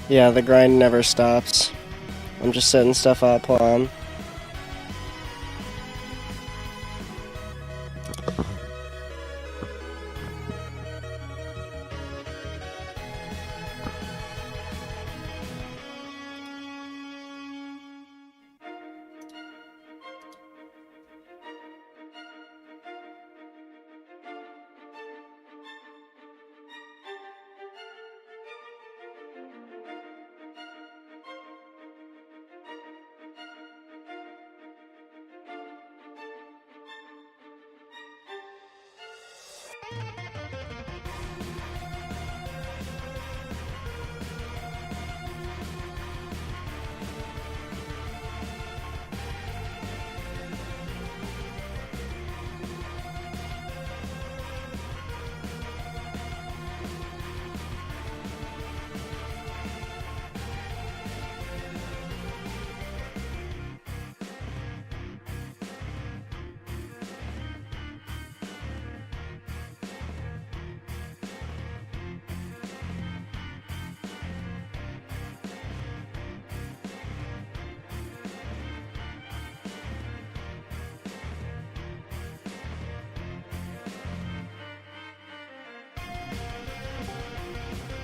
Yeah, the grind never stops. I'm just setting stuff up while I'm...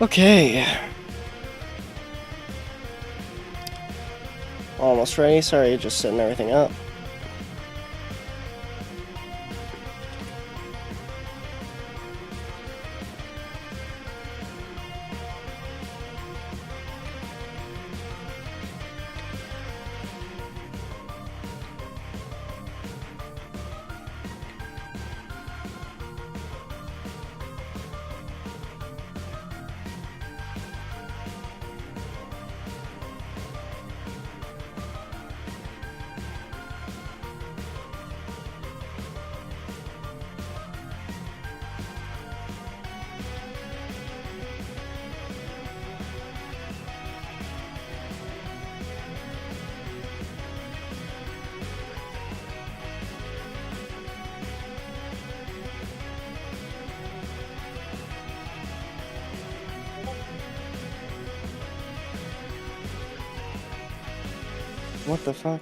Okay. Almost ready. Sorry, just setting everything up. What the fuck?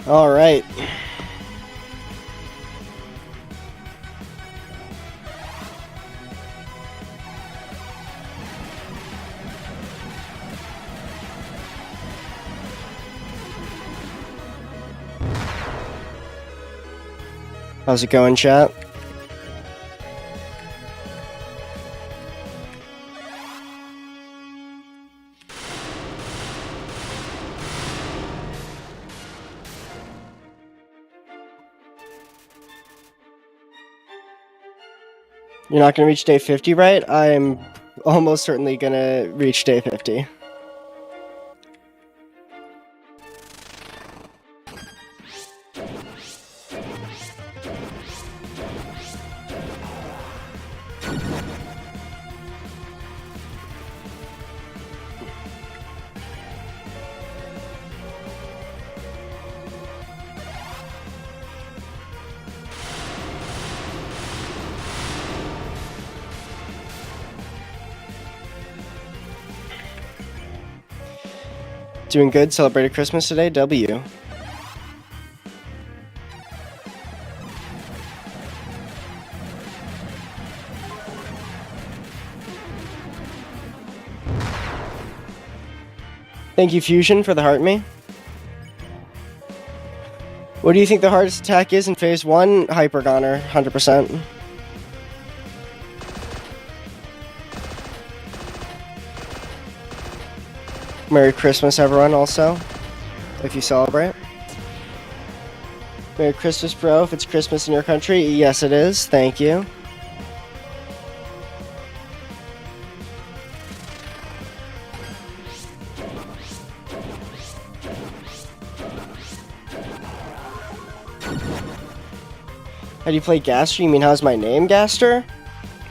All right. How's it going, chat? You're not gonna reach day 50, right? I'm almost certainly gonna reach day 50. Doing good. Celebrated Christmas today. W. Thank you, Fusion, for the heart me. What do you think the hardest attack is in Phase 1? Hyper Goner, 100%. Merry Christmas, everyone, also, if you celebrate. Merry Christmas, bro, if it's Christmas in your country. Yes, it is. Thank you. How do you play Gaster? You mean how's my name, Gaster?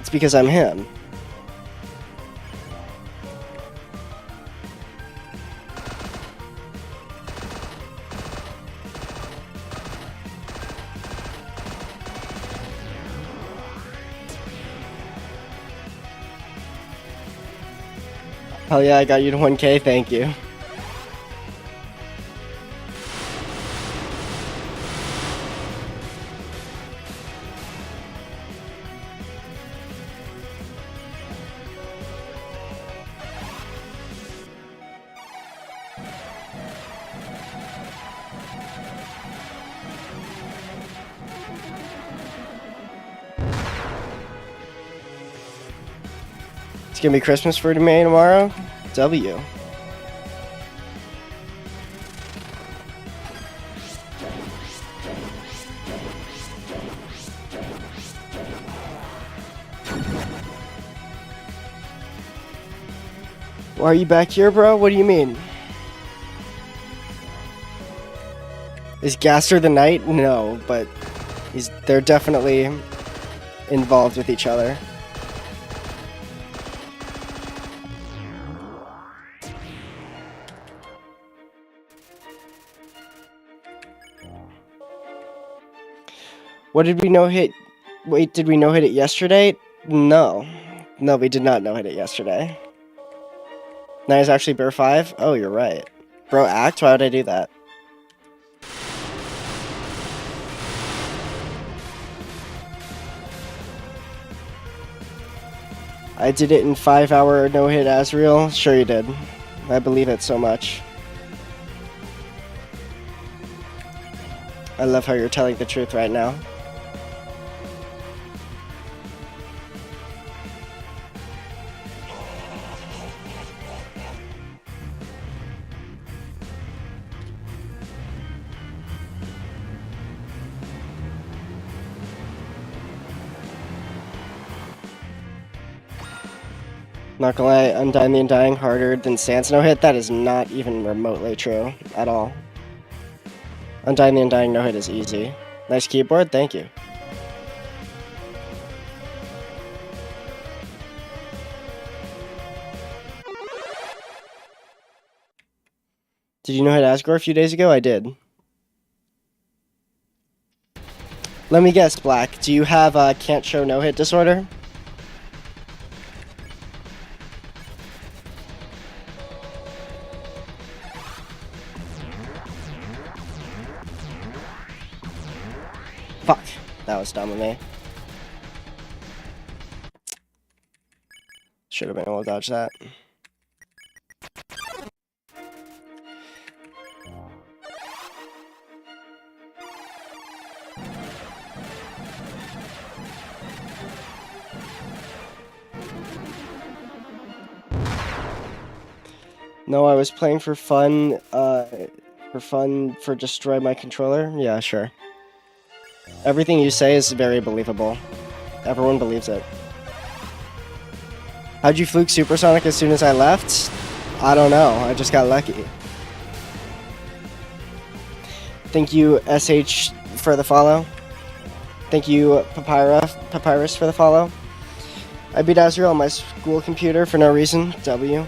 It's because I'm him. Hell yeah, I got you to 1K, thank you. It's gonna be Christmas for me tomorrow. W. Why are you back here, bro? What do you mean? Is Gaster the knight? No, but they're definitely involved with each other. What did we no-hit? Wait, did we no-hit it yesterday? No. No, we did not no-hit it yesterday. Now it's actually Burr 5? Oh, you're right. Bro, act? Why would I do that? I did it in 5-hour no-hit Asriel. Sure you did. I believe it so much. I love how you're telling the truth right now. Not gonna lie, Undying the Undying harder than Sans no-hit? That is not even remotely true at all. Undying the Undying no-hit is easy. Nice keyboard, thank you. Did you no-hit Asgore a few days ago? I did. Let me guess, Black. Do you have can't show no-hit disorder? Fuck. That was dumb of me. Should have been able to dodge that. No, I was playing for fun, for destroy my controller? Yeah, sure. Everything you say is very believable. Everyone believes it. How'd you fluke Supersonic as soon as I left? I don't know, I just got lucky. Thank you, SH, for the follow. Thank you, Papyrus, for the follow. I beat Asriel on my school computer for no reason. W.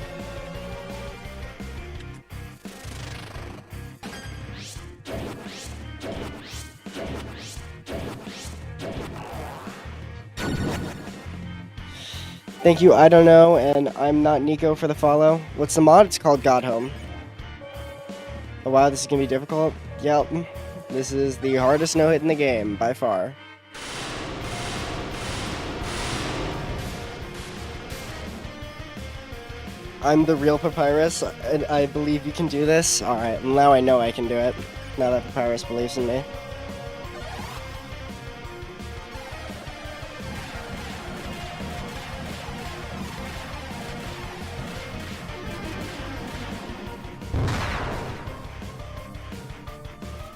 Thank you, I don't know, and I'm not Nico for the follow. What's the mod? It's called God Home. Oh wow, this is gonna be difficult? Yep. This is the hardest no-hit in the game, by far. I'm the real Papyrus, and I believe you can do this. Alright, now I know I can do it. Now that Papyrus believes in me.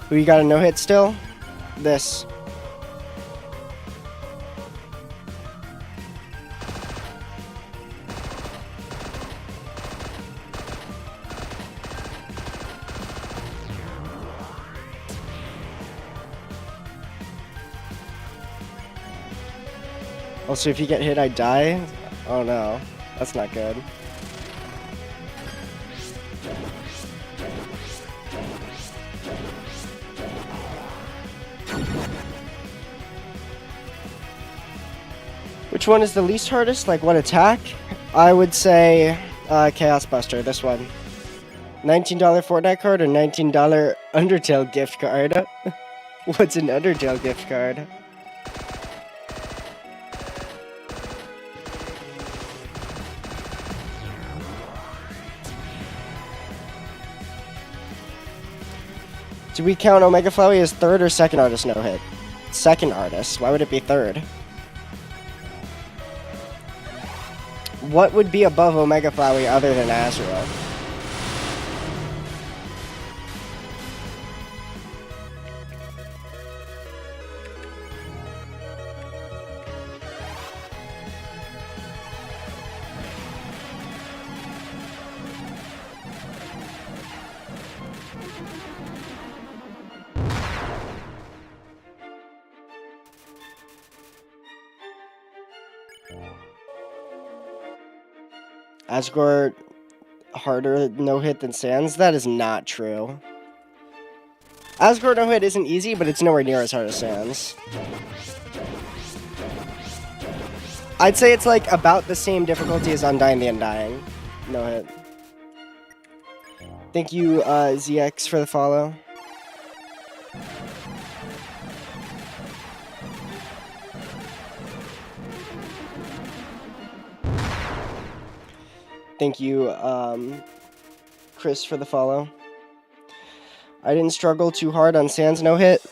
Who you got a no-hit still? This. Also, if you get hit, I die? Oh no, that's not good. Which one is the least hardest? Like, what attack? I would say Chaos Buster, this one. $19 Fortnite card or $19 Undertale gift card? What's an Undertale gift card? Do we count Omega Flowey as third or second artist no hit? Second artist. Why would it be third? What would be above Omega Flowey other than Asriel? Asgore harder no-hit than Sans? That is not true. Asgore no-hit isn't easy, but it's nowhere near as hard as Sans. I'd say it's like about the same difficulty as Undying the Undying. No-hit. Thank you, ZX, for the follow. Thank you, Chris, for the follow. I didn't struggle too hard on Sans no-hit.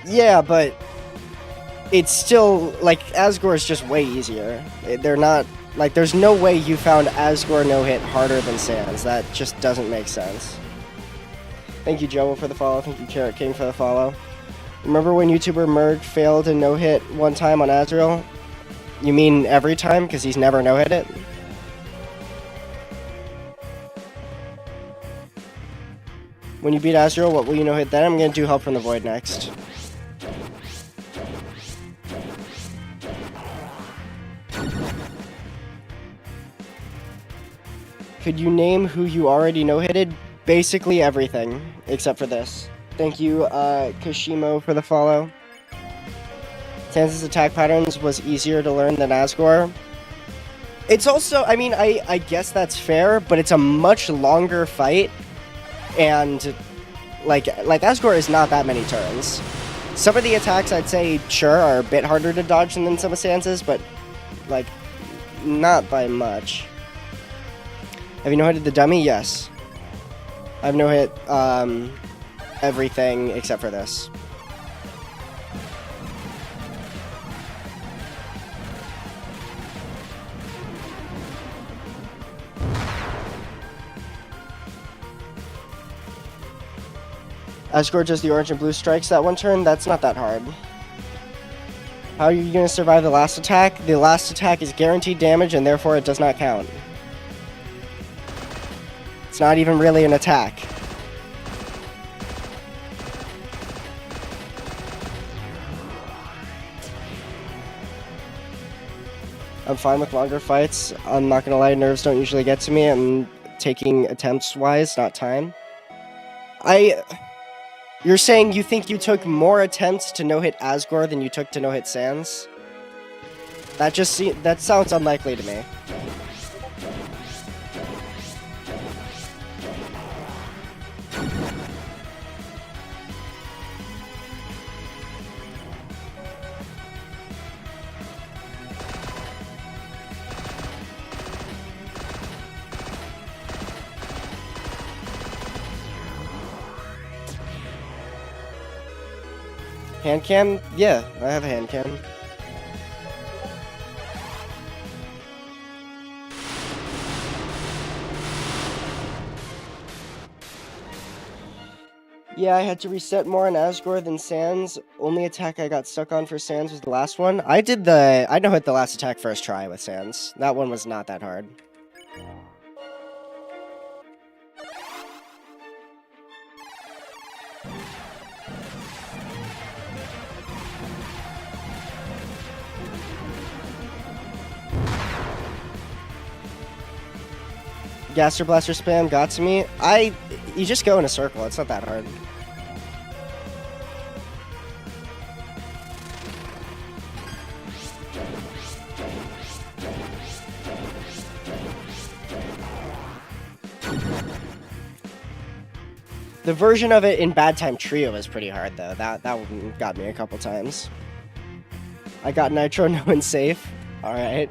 Yeah, but it's still, like, Asgore is just way easier. They're not, like, there's no way you found Asgore no-hit harder than Sans. That just doesn't make sense. Thank you, Joe, for the follow. Thank you, Carrot King, for the follow. Remember when YouTuber Merg failed a no-hit one time on Asriel? You mean every time? Because he's never no-hit it? When you beat Asriel, what will you no-hit then? I'm going to do Help from the Void next. Could you name who you already no-hitted? Basically everything, except for this. Thank you, Kashimo, for the follow. Sans' attack patterns was easier to learn than Asgore. It's also, I mean, I guess that's fair, but it's a much longer fight. And, like Asgore is not that many turns. Some of the attacks, I'd say, sure, are a bit harder to dodge than some of Sans's, but, like, not by much. Have you no-hitted the dummy? Yes. I've no-hit, everything except for this. Asgore does the orange and blue strikes that one turn. That's not that hard. How are you going to survive the last attack? The last attack is guaranteed damage and therefore it does not count. It's not even really an attack. I'm fine with longer fights. I'm not going to lie, nerves don't usually get to me. I'm taking attempts-wise, not time. You're saying you think you took more attempts to no-hit Asgore than you took to no-hit Sans? That sounds unlikely to me. Hand cam? Yeah, I have a hand cam. Yeah, I had to reset more on Asgore than Sans. Only attack I got stuck on for Sans was the last one. I no-hit the last attack first try with Sans. That one was not that hard. Gaster Blaster spam got to me. You just go in a circle. It's not that hard. The version of it in Bad Time Trio is pretty hard, though. That one got me a couple times. I got Nitro, no one's safe. Alright.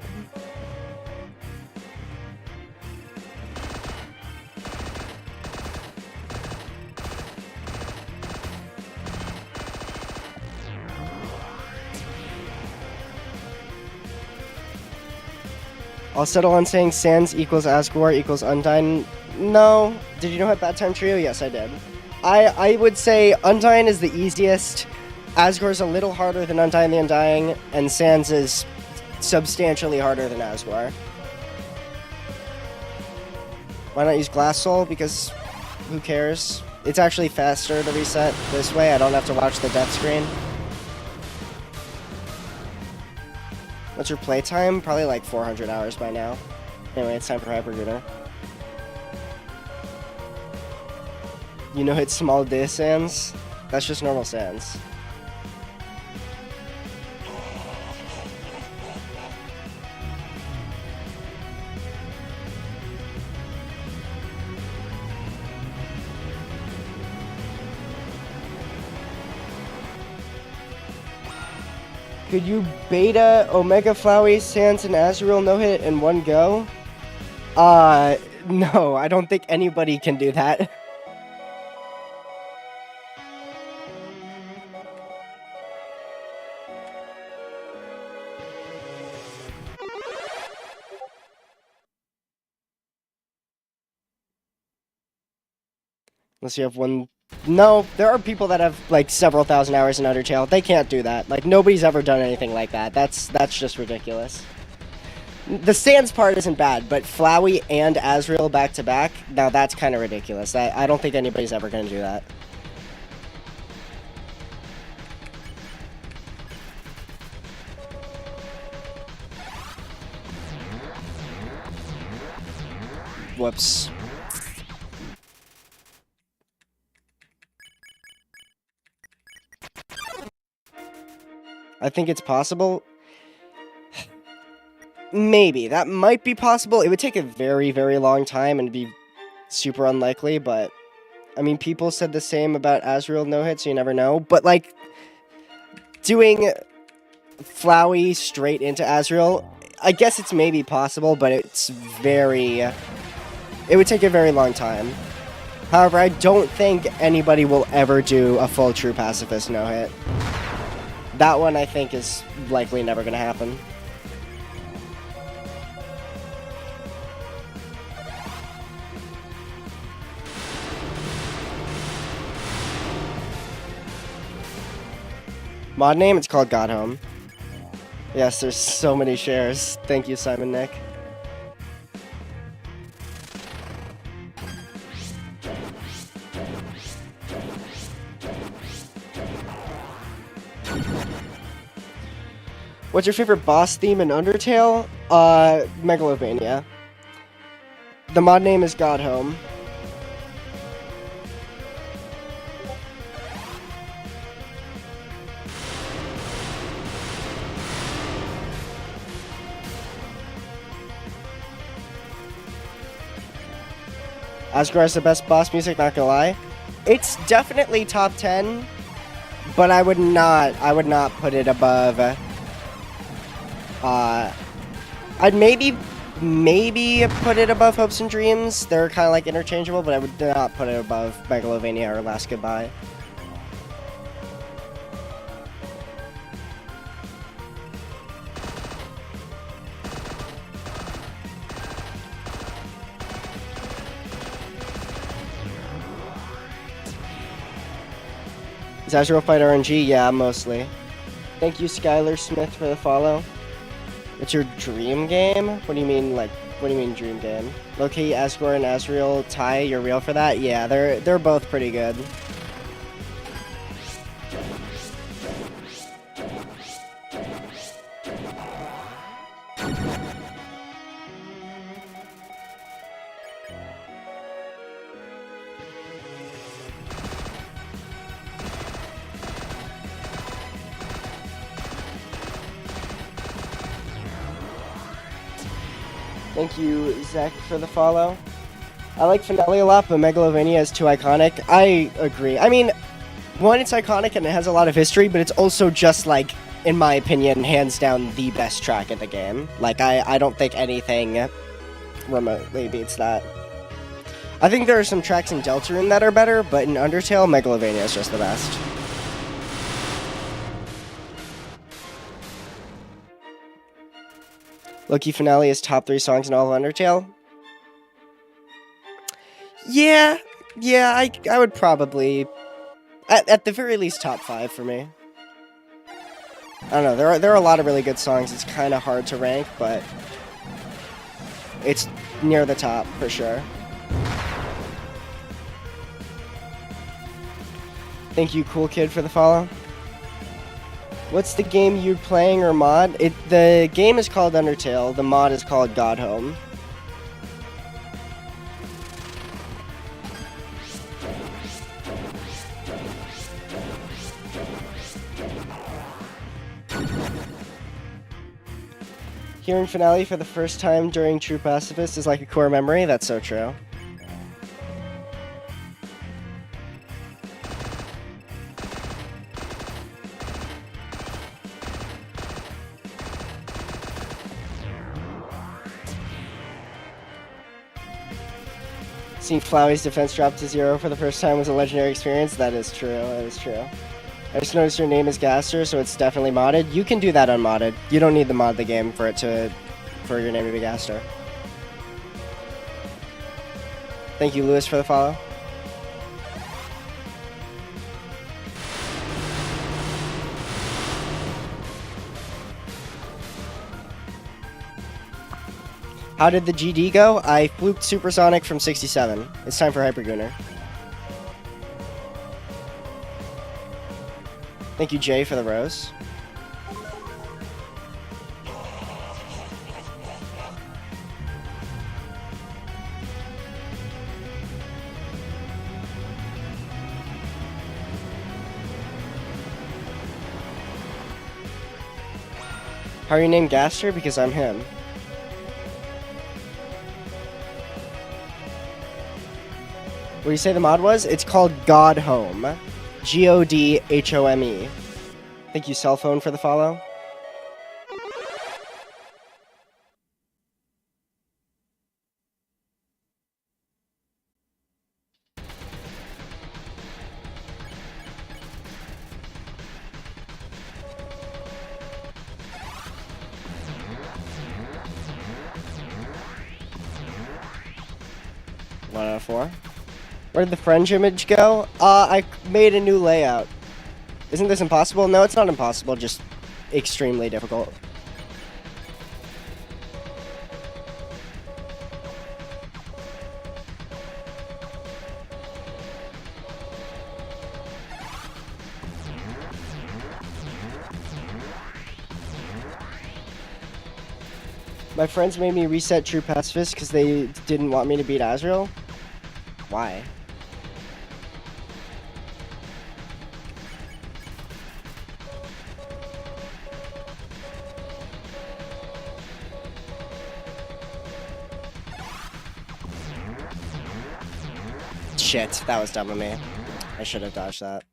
I'll settle on saying Sans equals Asgore equals Undyne. No. Did you know about Bad Time Trio? Yes, I did. I would say Undyne is the easiest. Asgore's a little harder than Undyne the Undying, and Sans is substantially harder than Asgore. Why not use Glass Soul? Because who cares? It's actually faster to reset this way. I don't have to watch the death screen. What's your playtime? Probably like 400 hours by now. Anyway, it's time for Hypergooner. You know it's small day Sans? That's just normal Sans. Could you beta Omega Flowey, Sans, and Asriel No Hit in one go? No, I don't think anybody can do that. Unless you have one... No, there are people that have, like, several thousand hours in Undertale. They can't do that. Like, nobody's ever done anything like that. That's just ridiculous. The Sans part isn't bad, but Flowey and Asriel back-to-back, now that's kind of ridiculous. I don't think anybody's ever going to do that. Whoops. I think it's possible. Maybe. That might be possible. It would take a very, very long time and be super unlikely, but... I mean, people said the same about Asriel No Hit, so you never know. But, like, doing Flowey straight into Asriel, I guess it's maybe possible, but it's very... It would take a very long time. However, I don't think anybody will ever do a full True Pacifist No Hit. That one, I think, is likely never going to happen. Mod name? It's called God Home. Yes, there's so many shares. Thank you, Simon Nick. What's your favorite boss theme in Undertale? Megalovania. The mod name is God Home. Asgore is the best boss music, not gonna lie. It's definitely top 10, but I would not put it above. I'd maybe put it above Hopes and Dreams. They're kind of like interchangeable, but I would not put it above Megalovania or Last Goodbye. Is Asriel Fight RNG? Yeah, mostly. Thank you, Skylar Smith, for the follow. What's your dream game? What do you mean, like, what do you mean dream game? Locate Asgore and Asriel tie, you're real for that? Yeah, they're both pretty good. Thank you, Zach, for the follow. I like Finale a lot, but Megalovania is too iconic. I agree. I mean, one, it's iconic and it has a lot of history, but it's also just like, in my opinion, hands down the best track in the game. Like, I don't think anything remotely beats that. I think there are some tracks in Deltarune that are better, but in Undertale, Megalovania is just the best. Loki Finale is top 3 songs in all of Undertale. Yeah, I would probably, at the very least, top 5 for me. I don't know, there are a lot of really good songs. It's kind of hard to rank, but it's near the top for sure. Thank you, Cool Kid, for the follow. What's the game you're playing or mod? The game is called Undertale. The mod is called God Home. Hearing Finale for the first time during True Pacifist is like a core memory. That's so true. Seeing Flowey's defense drop to 0 for the first time was a legendary experience. That is true. That is true. I just noticed your name is Gaster, so it's definitely modded. You can do that unmodded. You don't need to mod the game for your name to be Gaster. Thank you, Lewis, for the follow. How did the GD go? I fluked Supersonic from 67. It's time for Hypergooner. Thank you, Jay, for the rose. How are you named Gaster? Because I'm him. What do you say the mod was? It's called God Home. Godhome. Thank you, Cell Phone, for the follow. One out of 4. Where did the Fringe image go? I made a new layout. Isn't this impossible? No, it's not impossible, just extremely difficult. My friends made me reset True Pacifist because they didn't want me to beat Asriel. Why? Shit, that was dumb of me. I should have dodged that.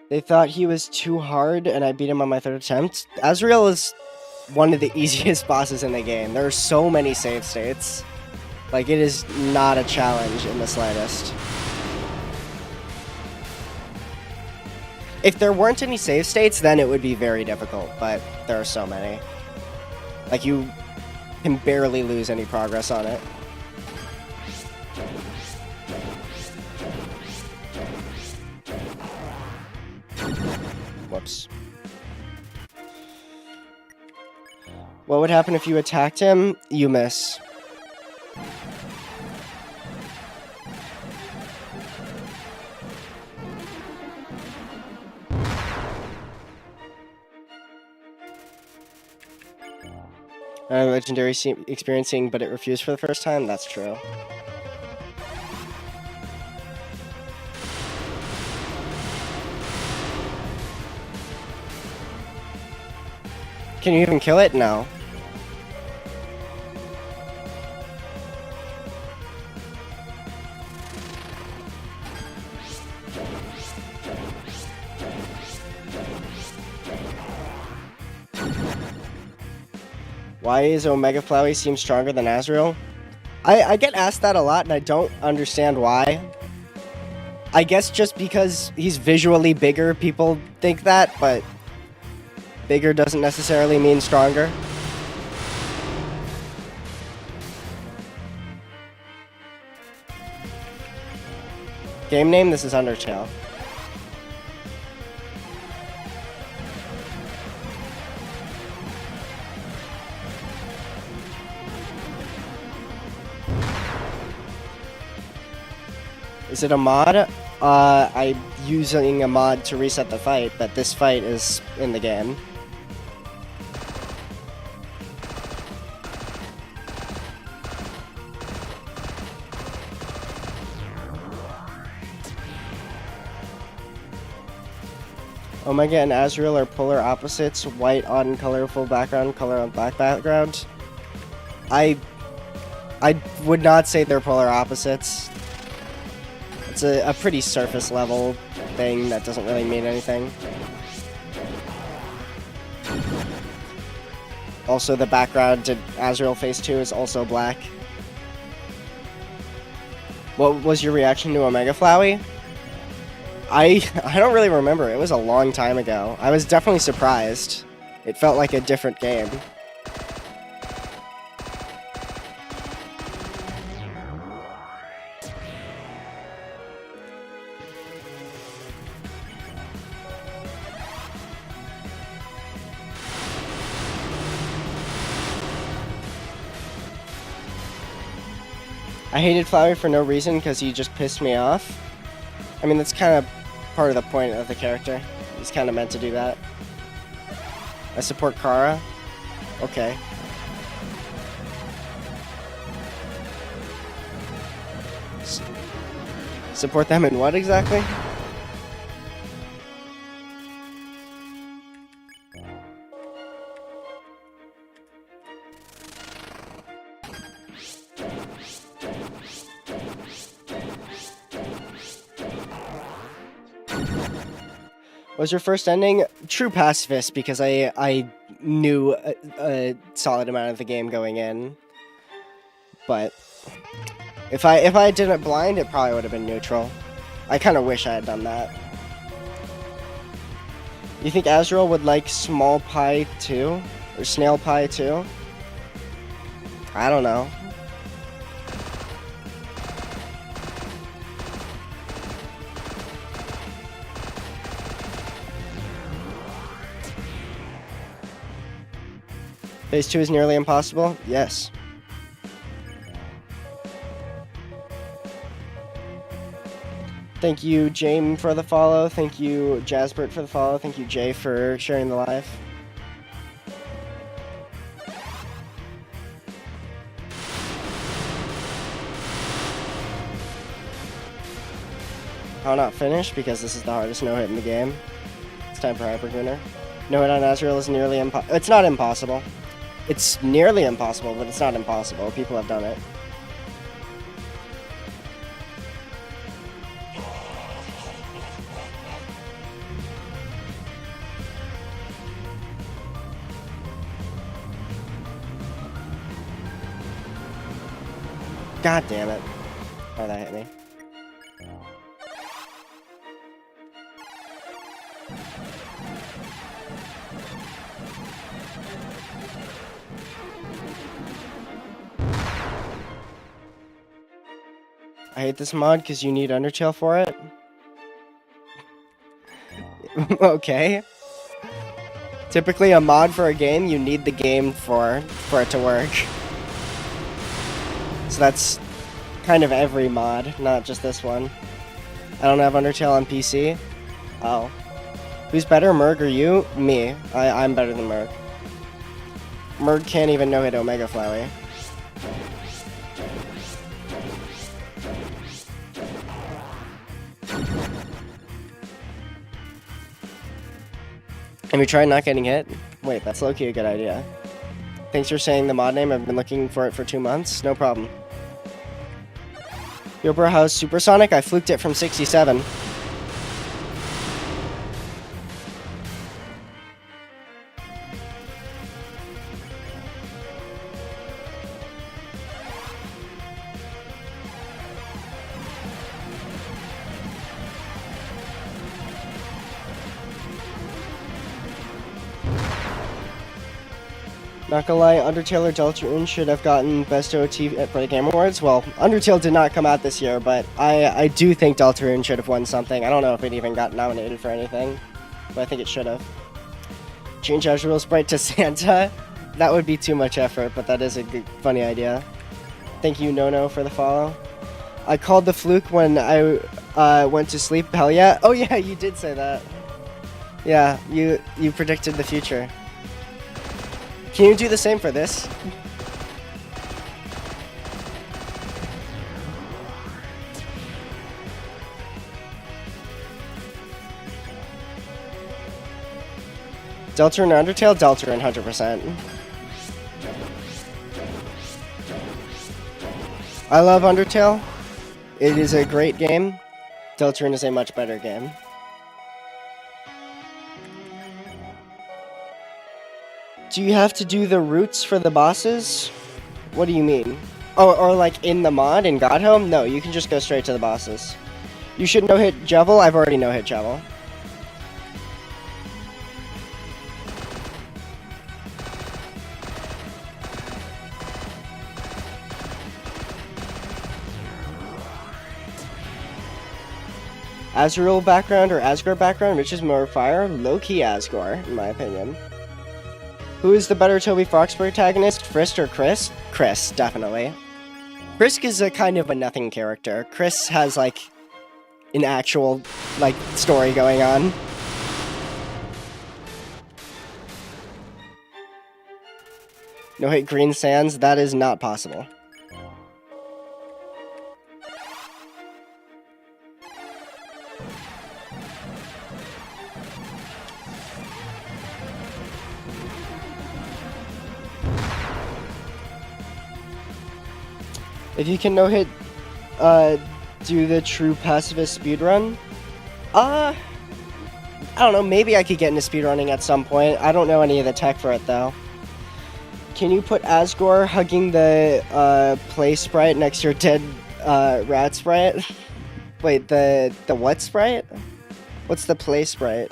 They thought he was too hard, and I beat him on my 3rd attempt. Asriel is one of the easiest bosses in the game. There are so many save states. Like, it is not a challenge in the slightest. If there weren't any save states, then it would be very difficult, but there are so many. Like, you can barely lose any progress on it. Whoops. What would happen if you attacked him? You miss. Another legendary experiencing, but it refused for the first time? That's true. Can you even kill it? No. Why is Omega Flowey seem stronger than Asriel? I get asked that a lot, and I don't understand why. I guess just because he's visually bigger, people think that, but bigger doesn't necessarily mean stronger. Game name, this is Undertale. Is it a mod? I'm using a mod to reset the fight, but this fight is in the game. Omega and Asriel are polar opposites, white on colorful background, color on black background. I would not say they're polar opposites. It's a pretty surface level thing that doesn't really mean anything. Also, the background to Asriel Phase 2 is also black. What was your reaction to Omega Flowey? I don't really remember. It was a long time ago. I was definitely surprised. It felt like a different game. I hated Flowey for no reason because he just pissed me off. I mean, that's kind of part of the point of the character. He's kind of meant to do that. I support Kara. Okay. Support them in what exactly? Was your first ending? True pacifist, because I knew a solid amount of the game going in. But if I did it blind, it probably would have been neutral. I kind of wish I had done that. You think Asriel would like small pie too? Or snail pie too? I don't know. Phase 2 is nearly impossible? Yes. Thank you, James, for the follow. Thank you, Jasbert, for the follow. Thank you, Jay, for sharing the live. I'll not finish because this is the hardest no-hit in the game. It's time for Hypergunner. No-hit on Asriel is nearly impossible. It's not impossible. It's nearly impossible, but it's not impossible. People have done it. God damn it. Oh, that hit me. I hate this mod because you need Undertale for it. Okay. Typically, a mod for a game, you need the game for it to work. So that's kind of every mod, not just this one. I don't have Undertale on PC. Oh. Who's better, Merg or you? Me. I'm better than Merg. Merg can't even no-hit Omega Flowey. Have you tried not getting hit? Wait, that's low-key a good idea. Thanks for saying the mod name. I've been looking for it for 2 months. No problem. Yo, bro, how's Supersonic? I fluked it from 67. Not gonna lie, Undertale or Deltarune should have gotten Best OT at the Game Awards. Well, Undertale did not come out this year, but I do think Deltarune should have won something. I don't know if it even got nominated for anything, but I think it should have. Change Asriel sprite to Santa? That would be too much effort, but that is a good, funny idea. Thank you, Nono, for the follow. I called the fluke when I went to sleep. Hell yeah. Oh yeah, you did say that. Yeah, you predicted the future. Can you do the same for this? Deltarune Undertale? Deltarune, 100%. I love Undertale. It is a great game. Deltarune is a much better game. Do you have to do the routes for the bosses? What do you mean? Oh, or like in the mod in Godhome? No, you can just go straight to the bosses. You should no-hit Jevil. I've already no-hit Jevil. Asriel background or Asgore background, which is more fire? Low-key Asgore, in my opinion. Who is the better Toby Fox protagonist, Frisk or Chris? Chris, definitely. Frisk is a kind of a nothing character. Chris has, like, an actual, like, story going on. No hit Green Sands? That is not possible. If you can no-hit, do the true pacifist speedrun? I don't know, maybe I could get into speedrunning at some point. I don't know any of the tech for it, though. Can you put Asgore hugging the, play sprite next to your dead, rat sprite? Wait, the what sprite? What's the play sprite?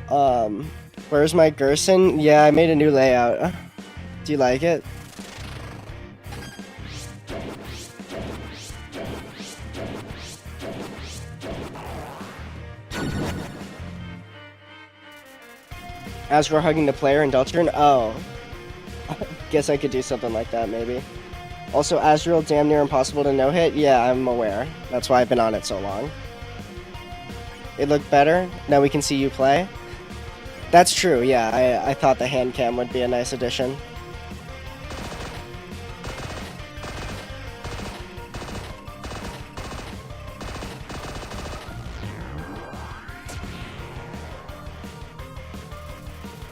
Where's my Gerson? Yeah, I made a new layout. Do you like it? Asgore hugging the player in Deltarune? Oh. Guess I could do something like that, maybe. Also, Asriel damn near impossible to no-hit? Yeah, I'm aware. That's why I've been on it so long. It looked better? Now we can see you play? That's true, yeah. I thought the hand cam would be a nice addition.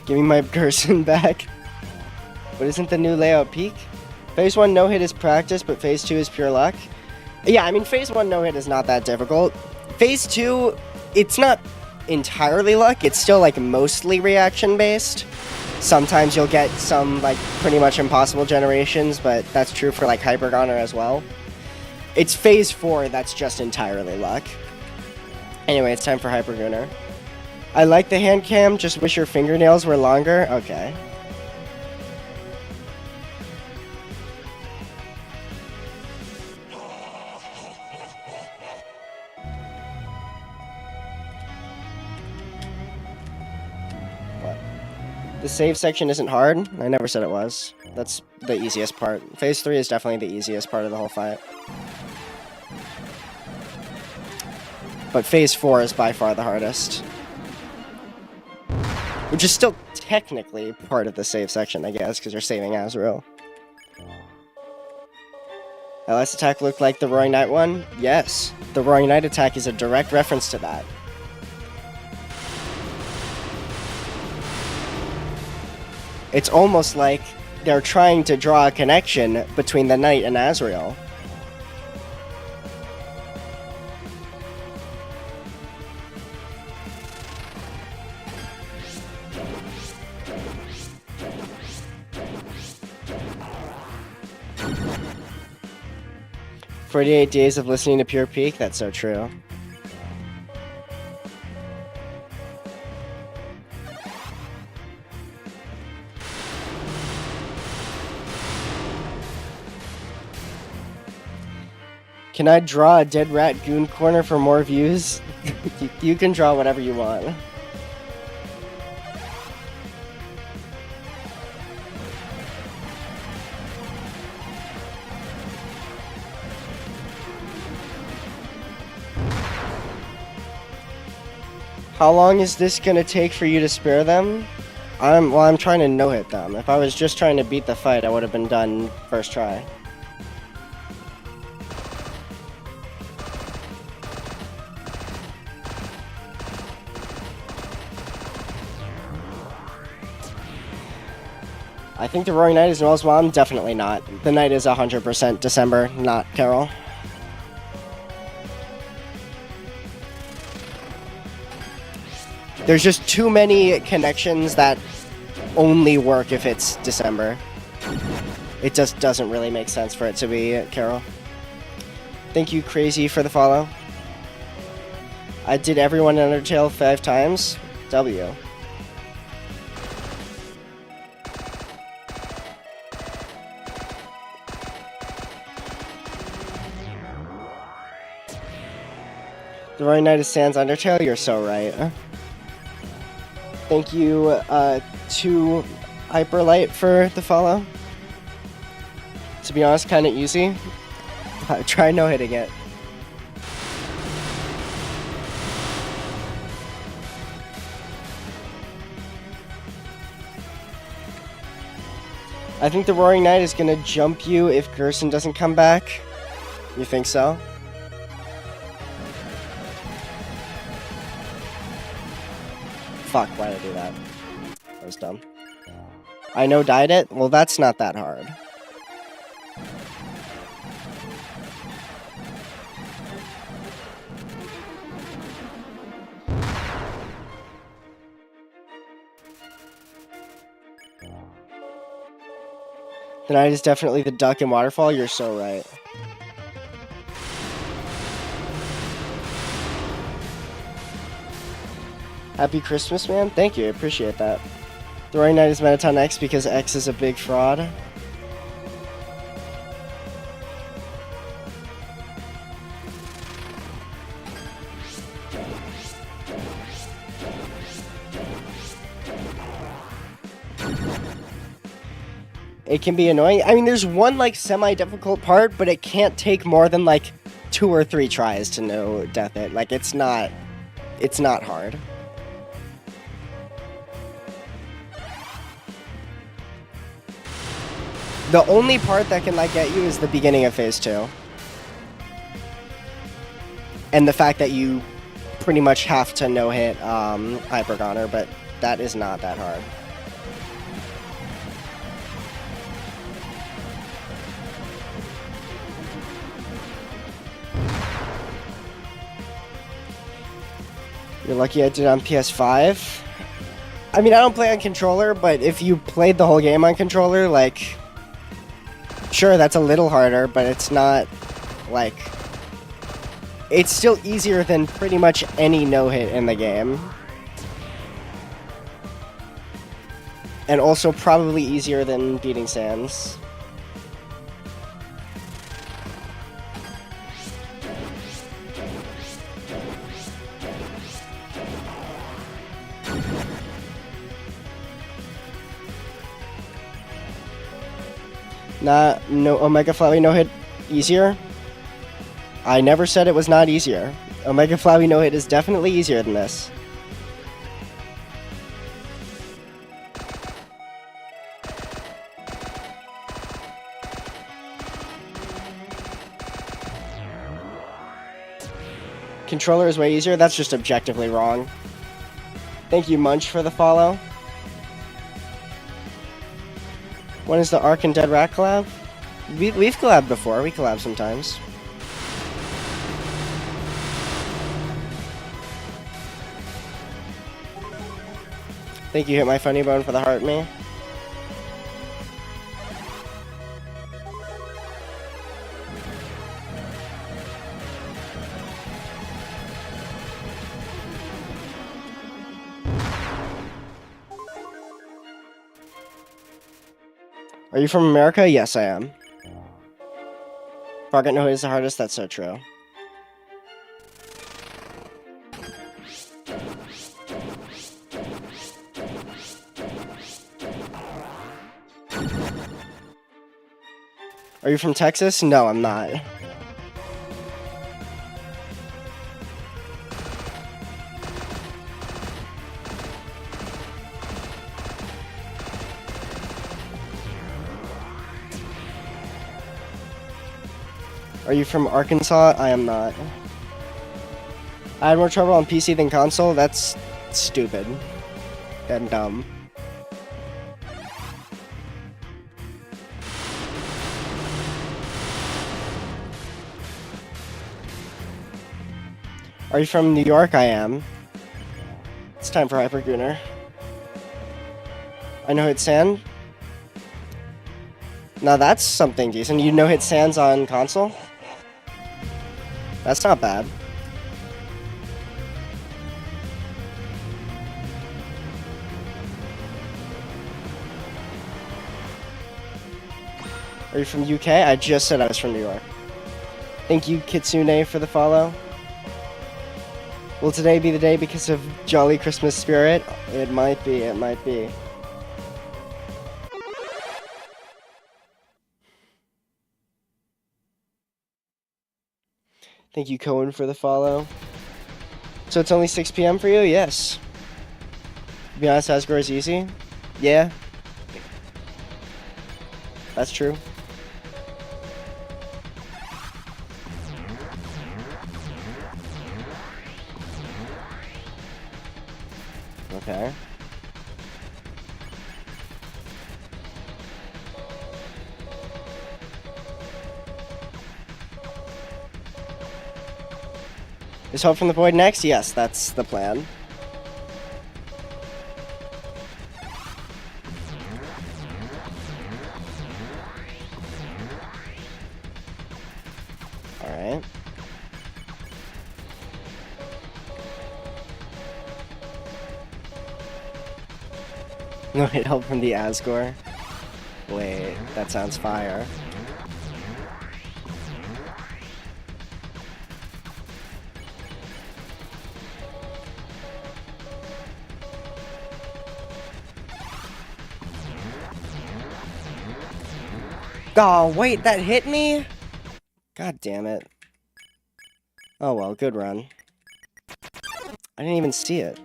Give me my Gerson back. But isn't the new layout peak? Phase 1 no-hit is practice, but Phase 2 is pure luck. Yeah, I mean, Phase 1 no-hit is not that difficult. Phase 2, it's not entirely luck. It's still, like, mostly reaction-based. Sometimes you'll get some, like, pretty much impossible generations, but that's true for, like, Hypergoner as well. It's Phase 4 that's just entirely luck. Anyway, it's time for Hypergoner. I like the hand cam, just wish your fingernails were longer. Okay. What? The save section isn't hard? I never said it was. That's the easiest part. Phase 3 is definitely the easiest part of the whole fight. But Phase 4 is by far the hardest. Which is still technically part of the save section, I guess, because you're saving Asriel. That last attack looked like the Roaring Knight one? Yes. The Roaring Knight attack is a direct reference to that. It's almost like they're trying to draw a connection between the Knight and Asriel. "48 days of listening to Pure Peak," that's so true. Can I draw a dead rat goon corner for more views? You can draw whatever you want. How long is this gonna take for you to spare them? I'm trying to no-hit them. If I was just trying to beat the fight, I would have been done first try. I think the Roaring Knight is Noel's mom. Definitely not. The Knight is 100% December, not Carol. There's just too many connections that only work if it's December. It just doesn't really make sense for it to be Carol. Thank you, Crazy, for the follow. I did everyone in Undertale 5 times. W. The Roaring Knight is Sans Undertale? You're so right. Thank you to Hyperlight for the follow. To be honest, kind of easy. Try no hitting it. I think the Roaring Knight is gonna jump you if Gerson doesn't come back. You think so? Fuck, why did I do that? That was dumb. I know died it? Well, that's not that hard. The Knight is definitely the duck in Waterfall. You're so right. Happy Christmas, man. Thank you. I appreciate that. The Roaring Knight is Mettaton X because X is a big fraud. It can be annoying. I mean, there's one, like, semi-difficult part, but it can't take more than, like, 2 or 3 tries to no death it. Like, it's not hard. The only part that can, like, get you is the beginning of Phase 2. And the fact that you pretty much have to no-hit Hypergoner, but that is not that hard. You're lucky I did on PS5. I mean, I don't play on controller, but if you played the whole game on controller, like, sure, that's a little harder, but it's not, like, it's still easier than pretty much any no-hit in the game. And also probably easier than beating Sans. No Omega Flowey no-hit easier? I never said it was not easier. Omega Flowey no-hit is definitely easier than this. Controller is way easier. That's just objectively wrong. Thank you, Munch, for the follow. When is the Ark and Dead Rat collab? We've collabed before. We collab sometimes. Thank you, Hit My Funny Bone, for the heart me. Are you from America? Yes, I am. Forget No Hit is the hardest. That's so true. Are you from Texas? No, I'm not. Are you from Arkansas? I am not. I had more trouble on PC than console? That's stupid and dumb. Are you from New York? I am. It's time for Hypergooner. I know Hit Sand. Now that's something decent. You know Hit Sands on console? That's not bad. Are you from UK? I just said I was from New York. Thank you, Kitsune, for the follow. Will today be the day because of Jolly Christmas Spirit? It might be, it might be. Thank you, Cohen, for the follow. So it's only 6 p.m. for you? Yes. To be honest, Asgore is easy. Yeah. That's true. Okay. Is Hope from the Void next? Yes, that's the plan. Alright. No hit help from the Asgore. Wait, that sounds fire. Oh, wait, that hit me? God damn it. Oh well, good run. I didn't even see it.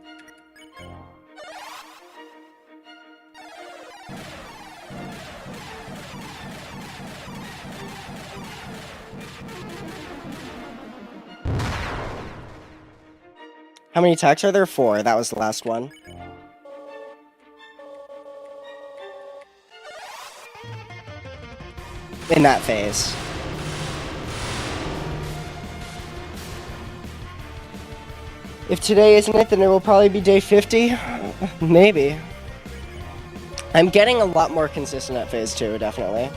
How many attacks are there? 4. That was the last one. In that phase. If today isn't it, then it will probably be day 50. Maybe. I'm getting a lot more consistent at phase 2, definitely.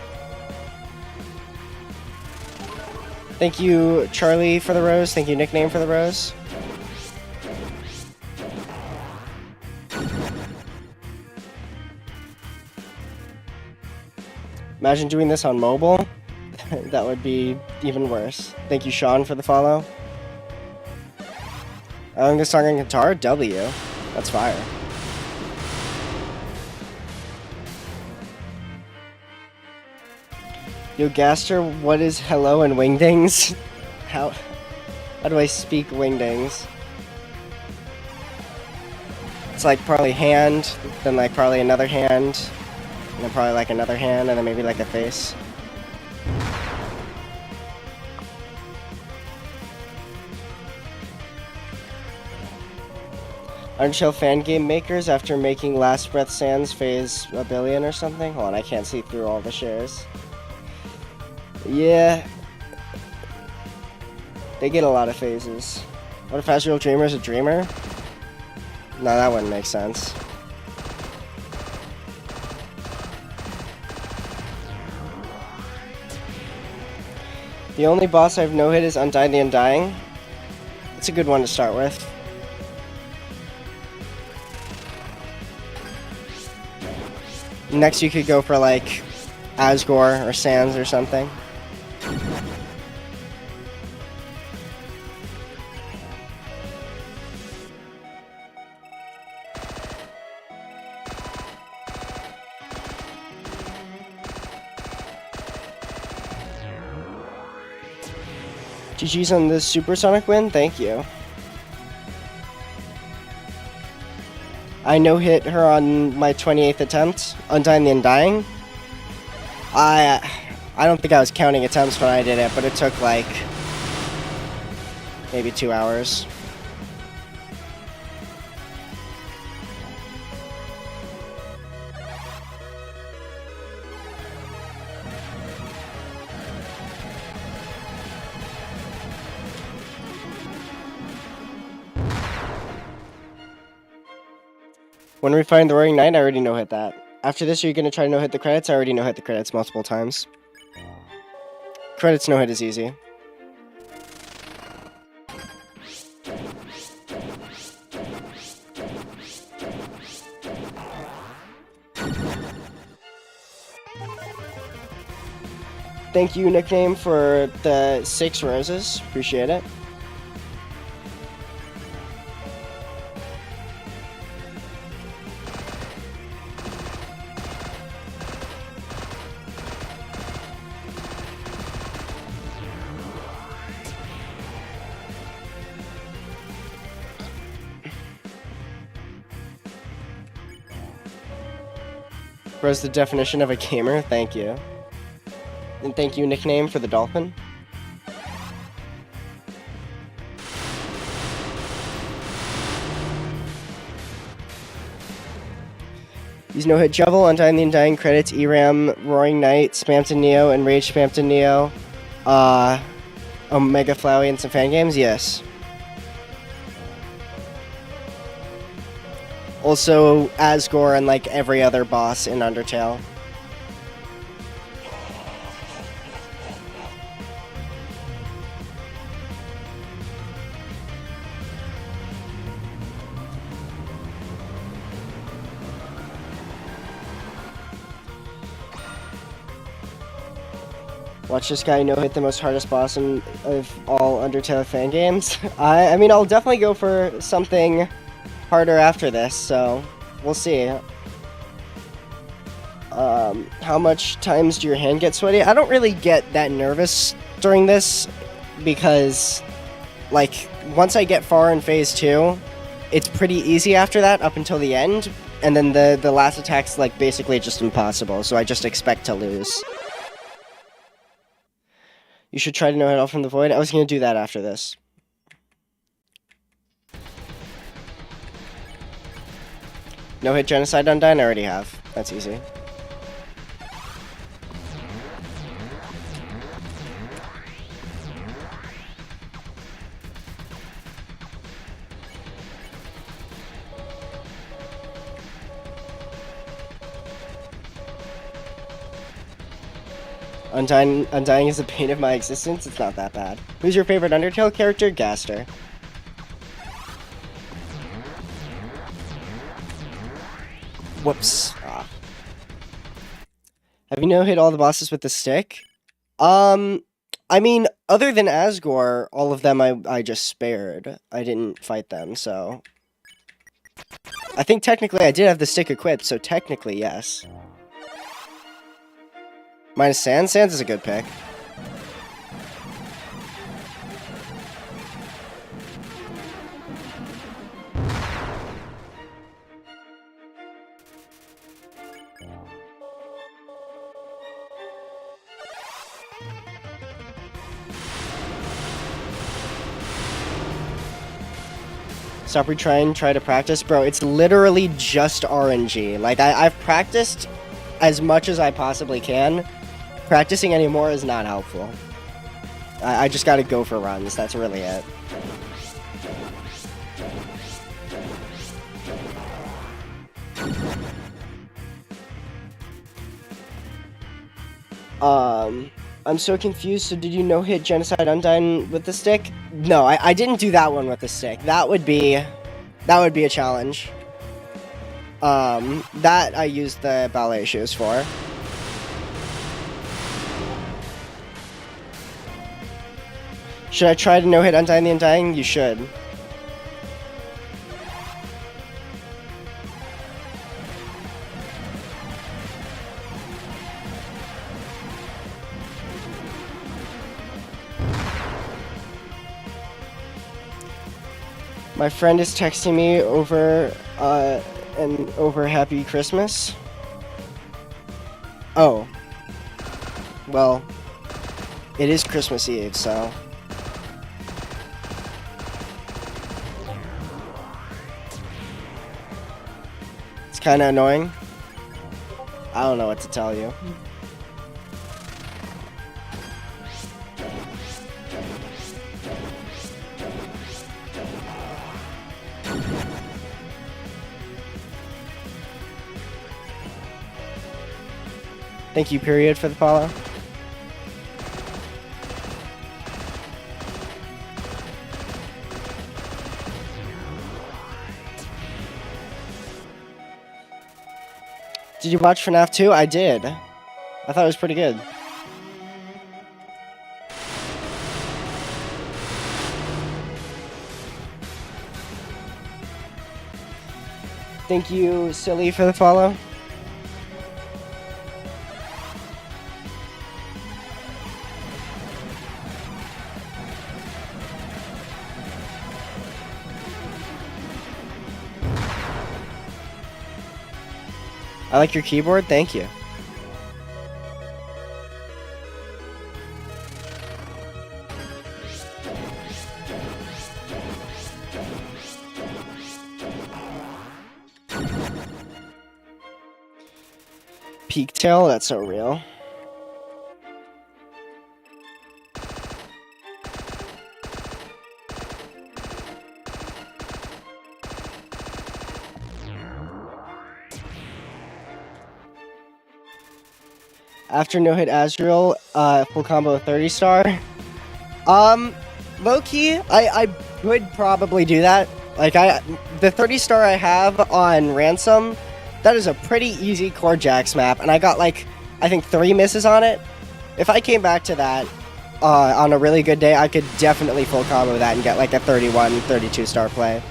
Thank you, Charlie, for the rose. Thank you, Nickname, for the rose. Imagine doing this on mobile. That would be even worse. Thank you, Sean, for the follow. I learned this song on guitar. W. That's fire. Yo, Gaster, what is hello and wingdings? How do I speak wingdings? It's like probably hand, then like probably another hand, and then probably like another hand, and then maybe like a face. Undertale fan game makers after making Last Breath Sans phase a billion or something? Hold on, I can't see through all the shares. Yeah. They get a lot of phases. What if Asriel Dreamer is a dreamer? No, that wouldn't make sense. The only boss I've no-hit is Undying the Undying. It's a good one to start with. Next you could go for like Asgore or Sans or something. GG's on this supersonic win, thank you. I no-hit her on my 28th attempt, Undying the Undying. I don't think I was counting attempts when I did it, but it took like maybe 2 hours. When we find the Roaring Knight, I already no-hit that. After this, are you going to try to no-hit the credits? I already no-hit the credits multiple times. Credits no-hit is easy. Thank you, Nickname, for the 6 roses. Appreciate it. Bro's the definition of a gamer. Thank you. And thank you, Nickname, for the dolphin. Use no-hit Shovel, Undying the Undying, credits, ERAM, Roaring Knight, Spamton Neo, and Rage Spamton Neo, Omega Flowey, and some fan games? Yes. Also, Asgore and like every other boss in Undertale. Watch this guy no-hit the most hardest boss of all Undertale fan games. I mean, I'll definitely go for something harder after this, so we'll see. How much times do your hand get sweaty? I don't really get that nervous during this because, like, once I get far in phase 2, it's pretty easy after that up until the end, and then the last attack's like basically just impossible, so I just expect to lose. You should try to no-hit all from the void. I was going to do that after this. No-hit Genocide Undyne? I already have. That's easy. Undying is the pain of my existence? It's not that bad. Who's your favorite Undertale character? Gaster. Whoops. Ah. Have you no-hit all the bosses with the stick? I mean, other than Asgore, all of them I just spared. I didn't fight them, so... I think technically I did have the stick equipped, so technically, yes. Minus Sans? Sans is a good pick. Stop retrying, try to practice. Bro, it's literally just RNG. Like, I've practiced as much as I possibly can. Practicing anymore is not helpful. I just gotta go for runs. That's really it. I'm so confused. So did you no-hit Genocide Undyne with the stick? No, I didn't do that one with the stick. That would be a challenge. That I used the ballet shoes for. Should I try to no-hit Undyne the Undying? You should. My friend is texting me over Happy Christmas. Oh. Well, it is Christmas Eve, so. It's kind of annoying. I don't know what to tell you. Thank you, Period, for the follow. Did you watch FNAF 2? I did. I thought it was pretty good. Thank you, Silly, for the follow. I like your keyboard, thank you. Peak tail, that's so real. After no-hit Asriel, full combo 30-star. Low-key, I would probably do that. Like, the 30-star I have on Ransom, that is a pretty easy core Jax map, and I got, like, I think 3 misses on it. If I came back to that on a really good day, I could definitely full combo that and get, like, a 31, 32-star play.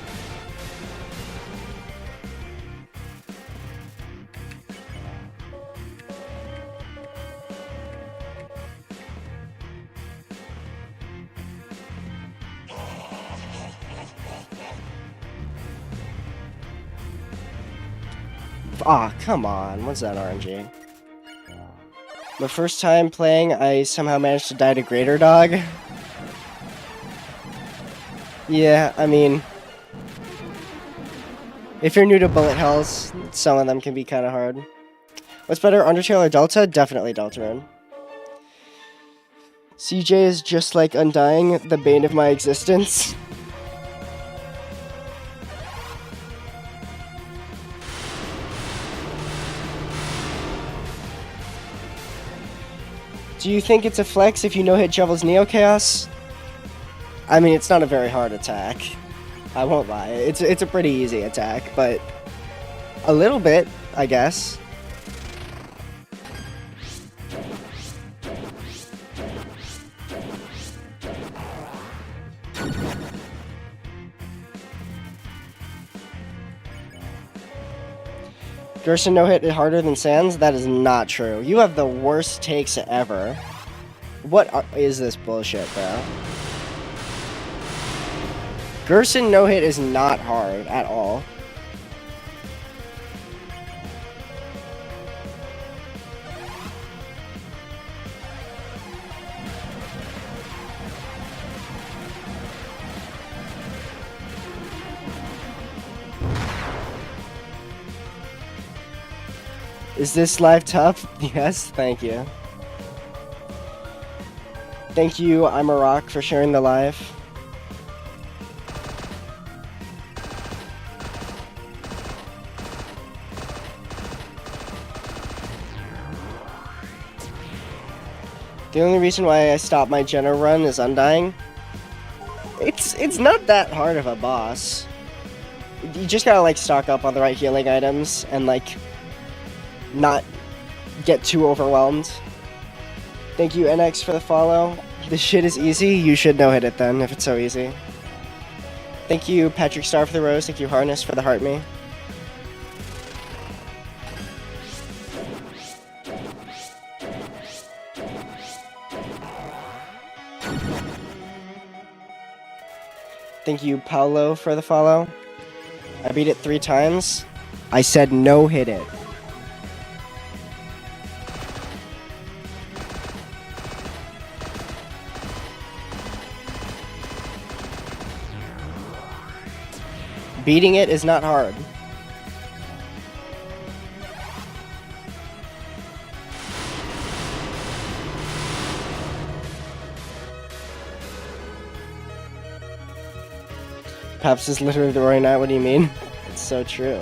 Aw, come on. What's that RNG? My first time playing, I somehow managed to die to Greater Dog. Yeah, I mean, if you're new to bullet hells, some of them can be kind of hard. What's better, Undertale or Delta? Definitely Deltarune. CJ is just like Undying, the bane of my existence. Do you think it's a flex if you no-hit Shovel's Neo Chaos? I mean, it's not a very hard attack. I won't lie. It's a pretty easy attack, but a little bit, I guess. Gerson no-hit harder than Sans? That is not true. You have the worst takes ever. What is this bullshit, bro? Gerson no-hit is not hard at all. Is this live tough? Yes, thank you. Thank you, I'm a Rock, for sharing the live. The only reason why I stopped my Jenna run is Undying. It's not that hard of a boss. You just gotta like stock up on the right healing items and like not get too overwhelmed. Thank you, NX, for the follow. This shit is easy. You should no-hit it then, if it's so easy. Thank you, Patrick Star, for the rose. Thank you, Harness, for the heart me. Thank you, Paolo, for the follow. I beat it 3 times. I said no-hit it. Beating it is not hard. Paps is literally the Roy Knight, what do you mean? It's so true.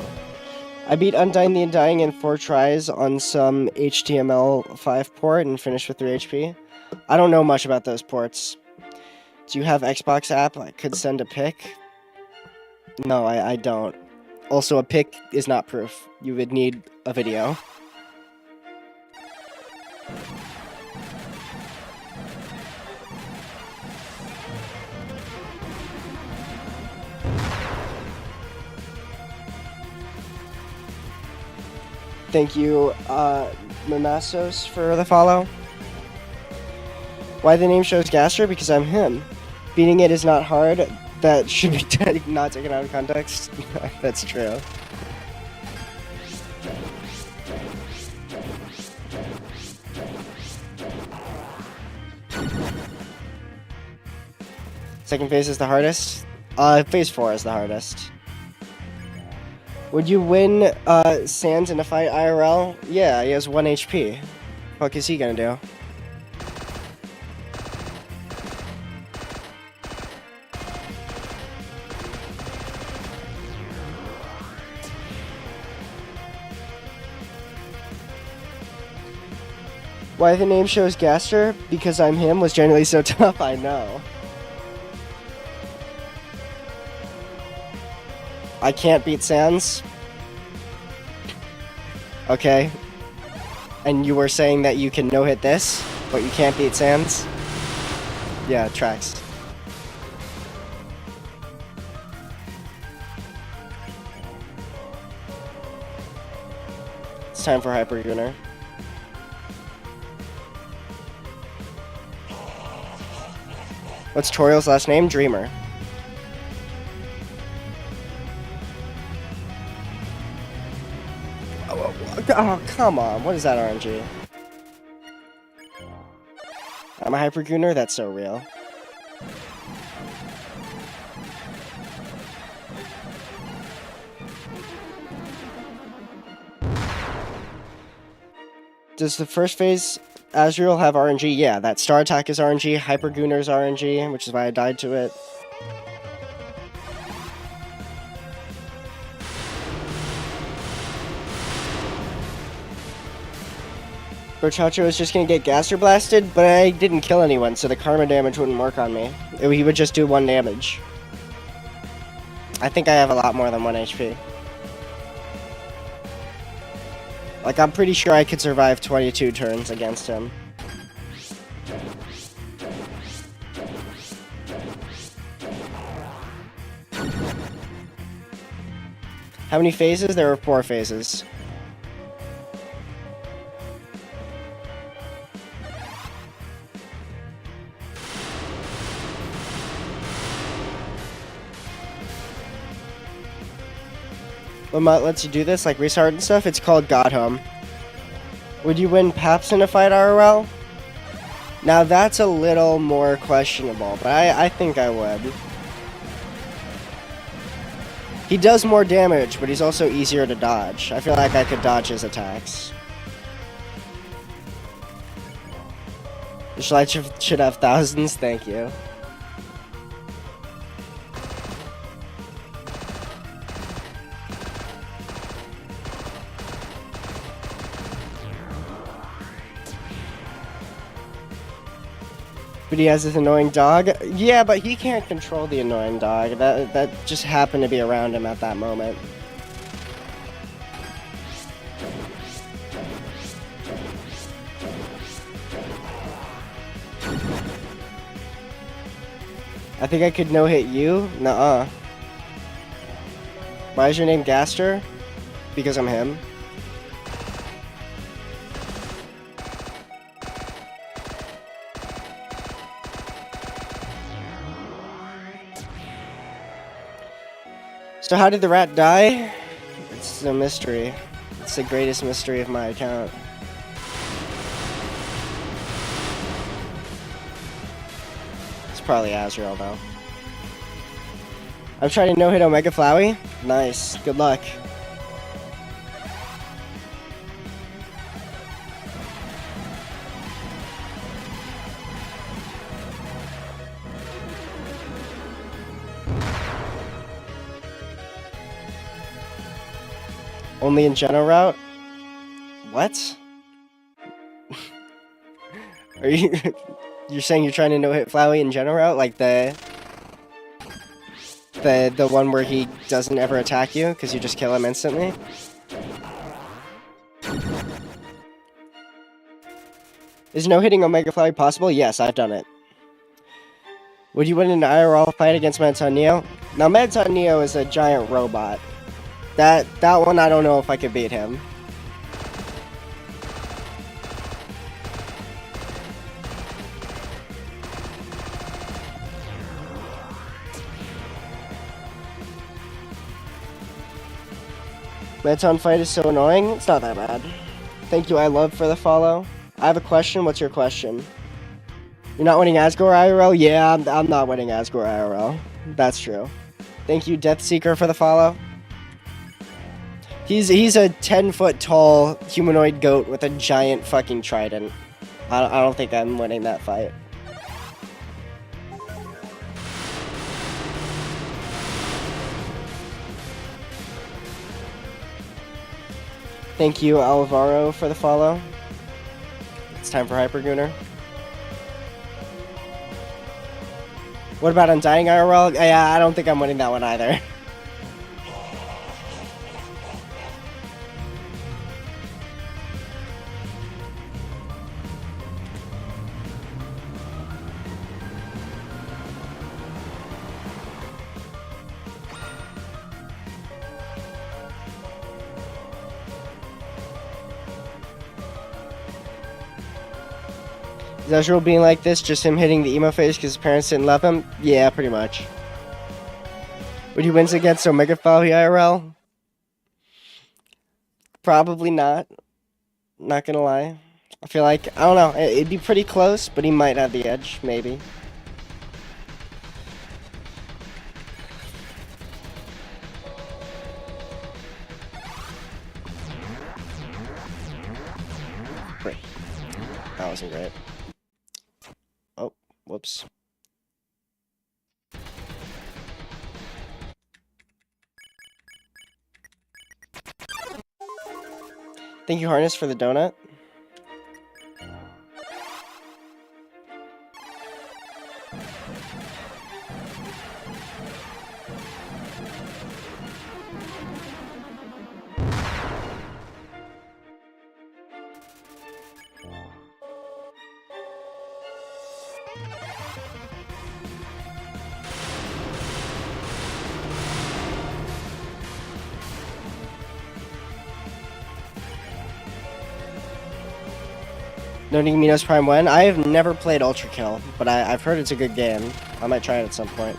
I beat Undying the Undying in 4 tries on some HTML5 port and finished with 3 HP. I don't know much about those ports. Do you have Xbox app? I could send a pic. No, I don't. Also, a pic is not proof. You would need a video. Thank you, Mamasos, for the follow. Why the name shows Gaster? Because I'm him. Beating it is not hard. That should be not taken out of context. That's true. Second phase is the hardest. Phase 4 is the hardest. Would you win Sans in a fight IRL? Yeah, he has 1 HP. What is he gonna do? Why the name shows Gaster? Because I'm him was generally so tough, I know. I can't beat Sans. Okay. And you were saying that you can no-hit this, but you can't beat Sans? Yeah, tracks. It's time for Hyper Gunner. What's Toriel's last name? Dreamer. Oh, come on. What is that RNG? I'm a Hypergooner? That's so real. Does the first phase Asriel have RNG? Yeah, that Star Attack is RNG, Hypergooner is RNG, which is why I died to it. Brochacho is just gonna get Gaster Blasted, but I didn't kill anyone, so the karma damage wouldn't work on me. He would just do 1 damage. I think I have a lot more than 1 HP. Like, I'm pretty sure I could survive 22 turns against him. How many phases? There were 4 phases. What mod lets you do this, like restart and stuff? It's called God Home. Would you win Paps in a fight RL? Now that's a little more questionable, but I think I would. He does more damage, but he's also easier to dodge. I feel like I could dodge his attacks. Should have thousands, thank you. But he has this annoying dog. Yeah, but he can't control the annoying dog. That just happened to be around him at that moment. I think I could no-hit you? Nuh-uh. Why is your name Gaster? Because I'm him. So how did the rat die? It's a mystery. It's the greatest mystery of my account. It's probably Asriel though. I'm trying to no-hit Omega Flowey. Nice. Good luck. Only in Geno route? What? Are you... You're saying you're trying to no-hit Flowey in Geno route? Like the one where he doesn't ever attack you because you just kill him instantly? Is no-hitting Omega Flowey possible? Yes, I've done it. Would you win an IRL fight against Mettaton Neo? Now, Mettaton Neo is a giant robot. That one, I don't know if I could beat him. Mettaton fight is so annoying. It's not that bad. Thank you, I love for the follow. I have a question. What's your question? You're not winning Asgore IRL? Yeah, I'm not winning Asgore IRL. That's true. Thank you, Death Seeker, for the follow. He's a 10-foot tall humanoid goat with a giant fucking trident. I don't think I'm winning that fight. Thank you, Alvaro, for the follow. It's time for Hypergooner. What about Undying IRL? Yeah, I don't think I'm winning that one either. Is Asriel being like this just him hitting the emo face because his parents didn't love him? Yeah, pretty much. Would he win against Omega Flowey IRL? Probably not. Not gonna lie. I feel like, I don't know, it'd be pretty close, but he might have the edge, maybe. Great. That wasn't great. Oh, whoops. Thank you, Harness, for the donut. No Nigaminos Prime when? I have never played Ultra Kill, but I've heard it's a good game. I might try it at some point.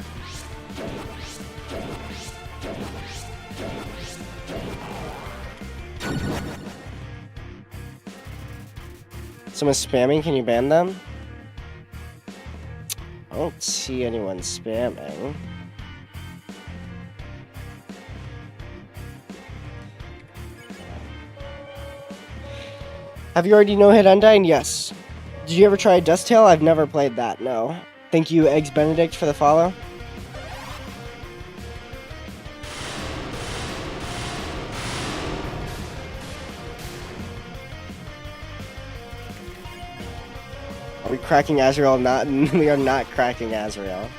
Someone's spamming, can you ban them? I don't see anyone spamming. Have you already no-hit Undyne? Yes. Did you ever try Dust Tail? I've never played that, no. Thank you, Eggs Benedict, for the follow. Are we cracking Asriel? Not, we are not cracking Asriel.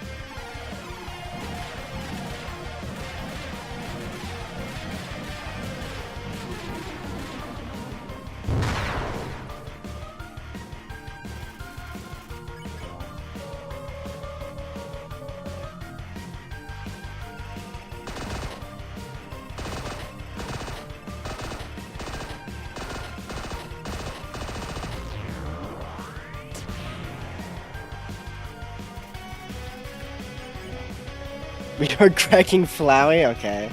We are cracking Flowey? Okay.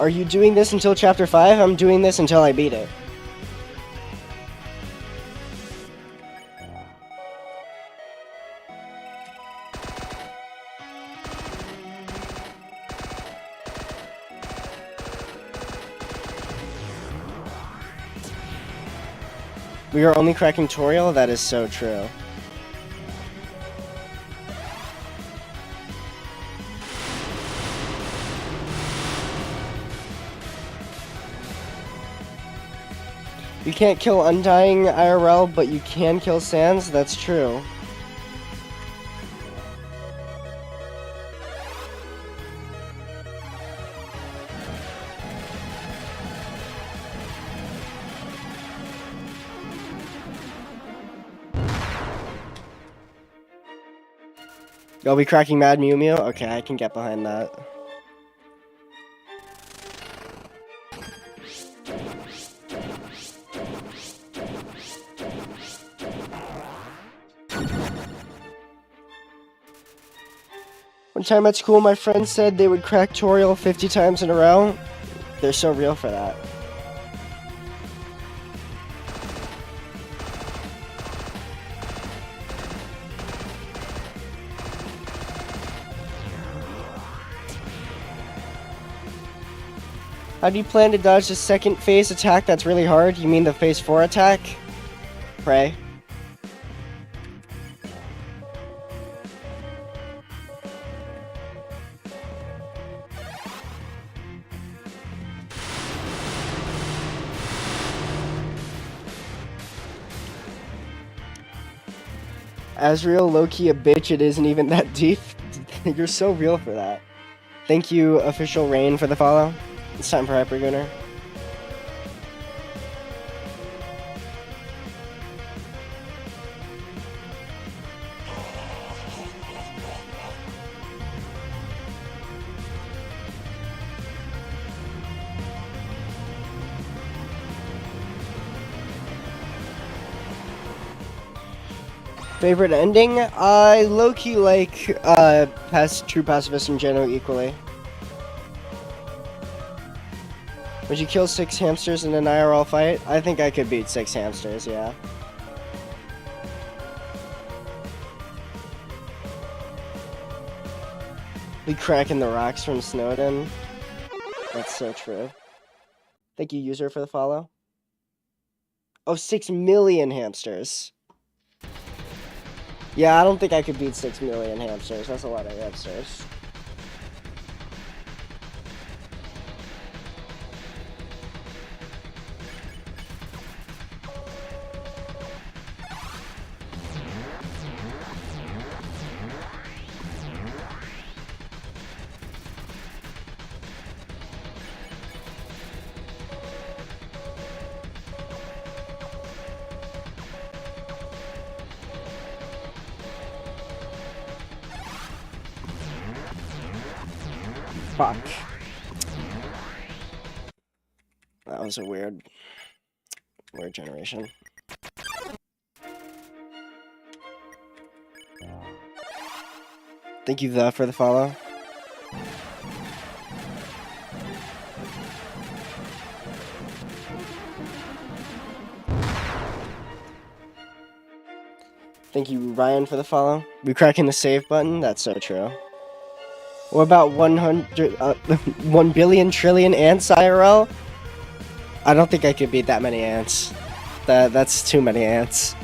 Are you doing this until Chapter 5? I'm doing this until I beat it. We are only cracking Toriel? That is so true. You can't kill Undying IRL, but you can kill Sans? That's true. You'll be cracking Mad Mew Mew? Okay, I can get behind that. One time at school, my friends said they would crack Toriel 50 times in a row. They're so real for that. How do you plan to dodge the second phase attack that's really hard? You mean the phase 4 attack? Pray. Asriel, low-key a bitch, it isn't even that deep. You're so real for that. Thank you, Official Rain, for the follow. It's time for Hyper Gunner. Favorite ending? I low-key like True Pacifist and Geno equally. Would you kill 6 hamsters in an IRL fight? I think I could beat 6 hamsters, yeah. We cracking the rocks from Snowden. That's so true. Thank you, user, for the follow. Oh, 6 million hamsters. Yeah, I don't think I could beat 6 million hamsters. That's a lot of hamsters. Fuck. That was a weird generation. Thank you, for the follow. Thank Thank you, Ryan, for the follow. We cracking the save button? That's so true. What about 1 billion trillion ants IRL? I don't think I could beat that many ants. That's too many ants.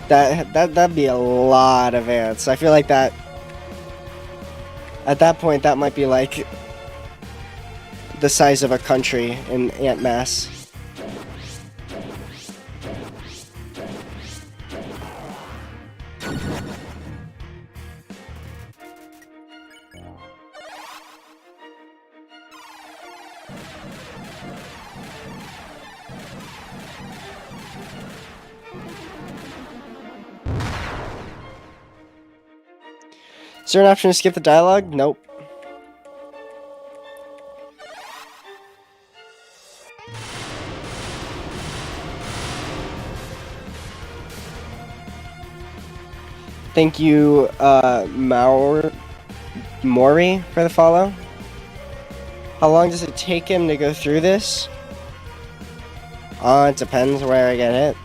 That'd be a lot of ants. I feel like that. At that point, that might be like the size of a country in ant mass. Is there an option to skip the dialogue? Nope. Thank you, Maury, for the follow. How long does it take him to go through this? It depends where I get hit.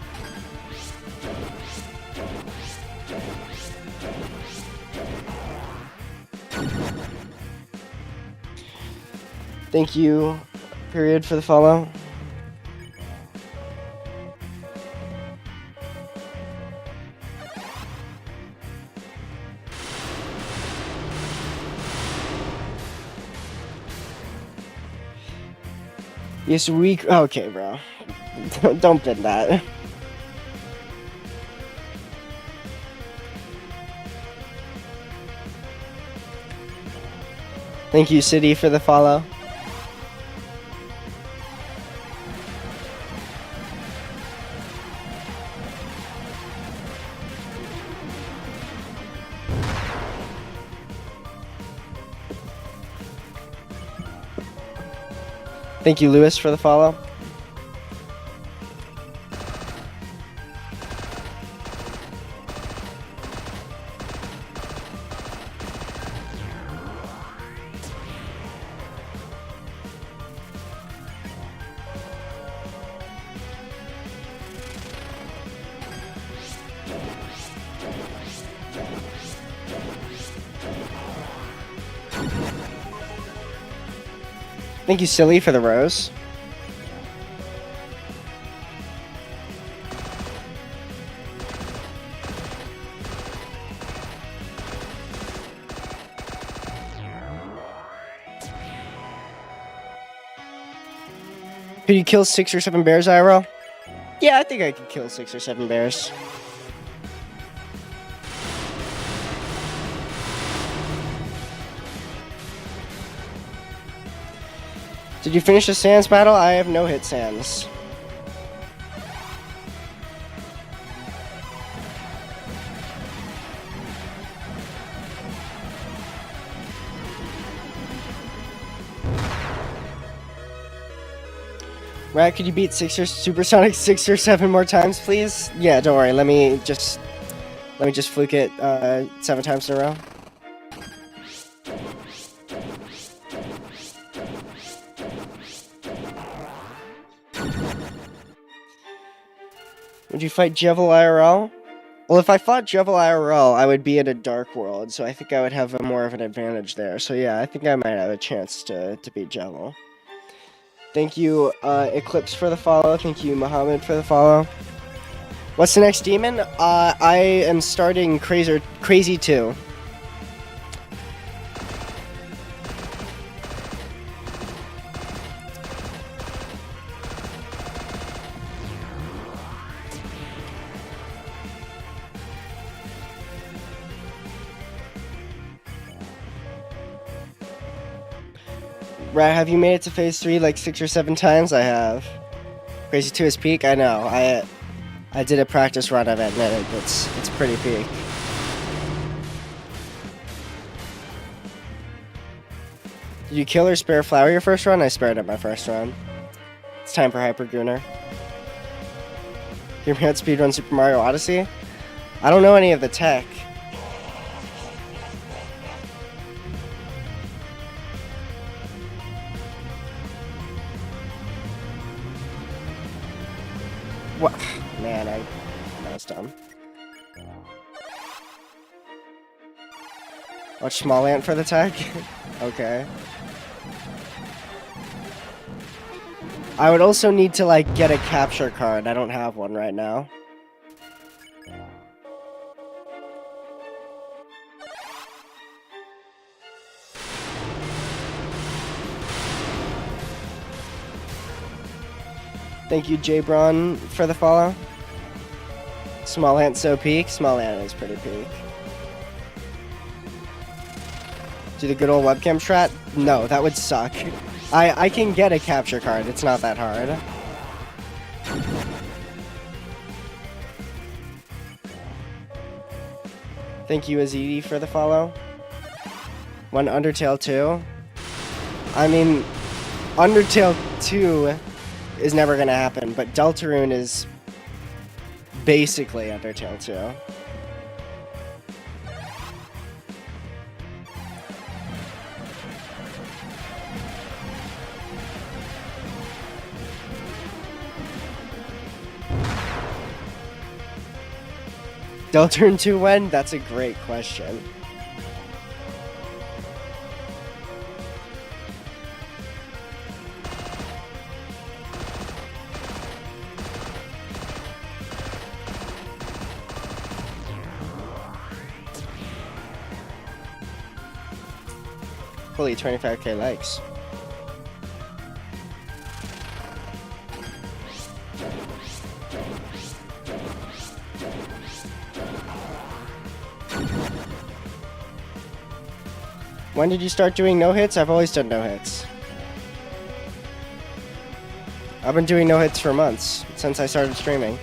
Thank you, period, for the follow. Yes, okay, bro. Don't bid that. Thank you, City, for the follow. Thank you, Lewis, for the follow. Thank you, Silly, for the rose. Could you kill 6 or 7 bears, IRL? Yeah, I think I could kill 6 or 7 bears. Did you finish the Sands battle? I have no hit Sands. Rat, could you beat Supersonic 6 or 7 more times, please? Yeah, don't worry. Let me just fluke it 7 times in a row. Would you fight Jevil IRL? Well, if I fought Jevil IRL, I would be in a Dark World, so I think I would have more of an advantage there. So yeah, I think I might have a chance to beat Jevil. Thank you, Eclipse, for the follow. Thank you, Muhammad, for the follow. What's the next demon? I am starting Crazy 2. Right, have you made it to phase 3 like 6 or 7 times? I have. Crazy 2 is peak? I know. I did a practice run of it, and it's pretty peak. Did you kill or spare Flower your first run? I spared it my first run. It's time for Hyper Gooner. Hear me out speedrun Super Mario Odyssey? I don't know any of the tech. That was dumb. Watch Small Ant for the tech? Okay. I would also need to, like, get a capture card. I don't have one right now. Thank you, J-Bron, for the follow. Small Ant so peak? Small Ant is pretty peak. Do the good old webcam strat? No, that would suck. I can get a capture card. It's not that hard. Thank you, Azidi, for the follow. One Undertale 2. I mean, Undertale 2 is never going to happen, but Deltarune is basically Undertale 2. Deltarune 2 when? That's a great question. Holy 25k likes. When did you start doing no-hits? I've always done no-hits. I've been doing no-hits for months, since I started streaming.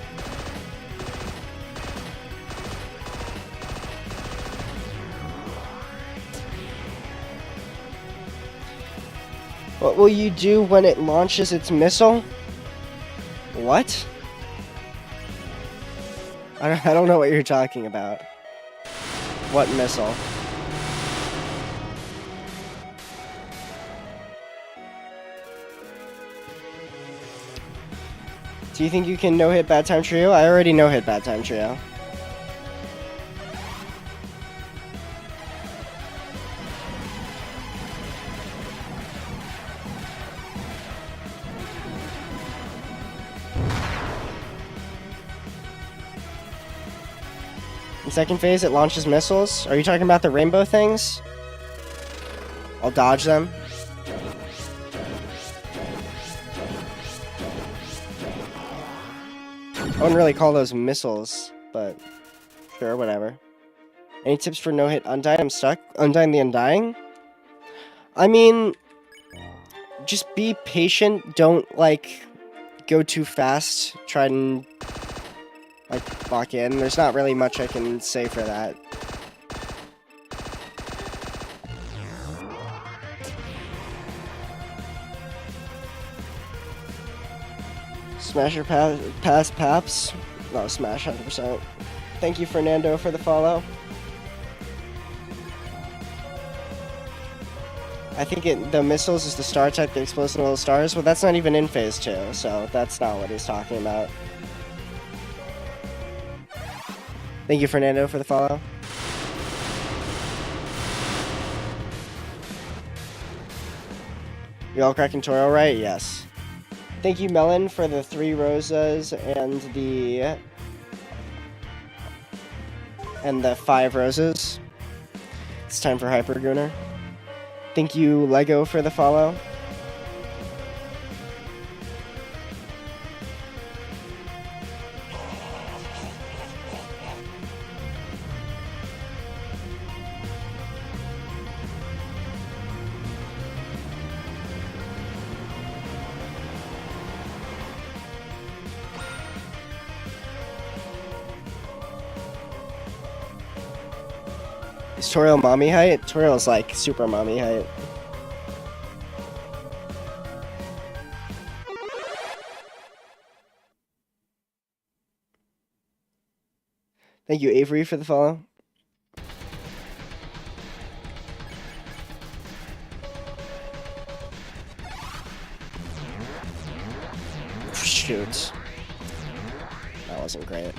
What will you do when it launches its missile? What? I don't know what you're talking about. What missile? Do you think you can no-hit Bad Time Trio? I already no-hit Bad Time Trio. In second phase, it launches missiles. Are you talking about the rainbow things? I'll dodge them. I wouldn't really call those missiles, but sure, whatever. Any tips for no-hit Undyne? I'm stuck. Undyne the Undying? I mean, just be patient. Don't, like, go too fast. Try and, like, lock in. There's not really much I can say for that. Smash or pass Paps? No, smash 100%. Thank you, Fernando, for the follow. I think the missiles is the star type that explodes in little stars. Well, that's not even in phase 2, so that's not what he's talking about. Thank you, Fernando, for the follow. You all cracking Toro right? Yes. Thank you, Melon, for the 3 roses and the 5 roses. It's time for Hyper Gooner. Thank you, Lego, for the follow. Is Toriel mommy height? Toriel's like super mommy height. Thank you, Avery, for the follow. Shoot. That wasn't great.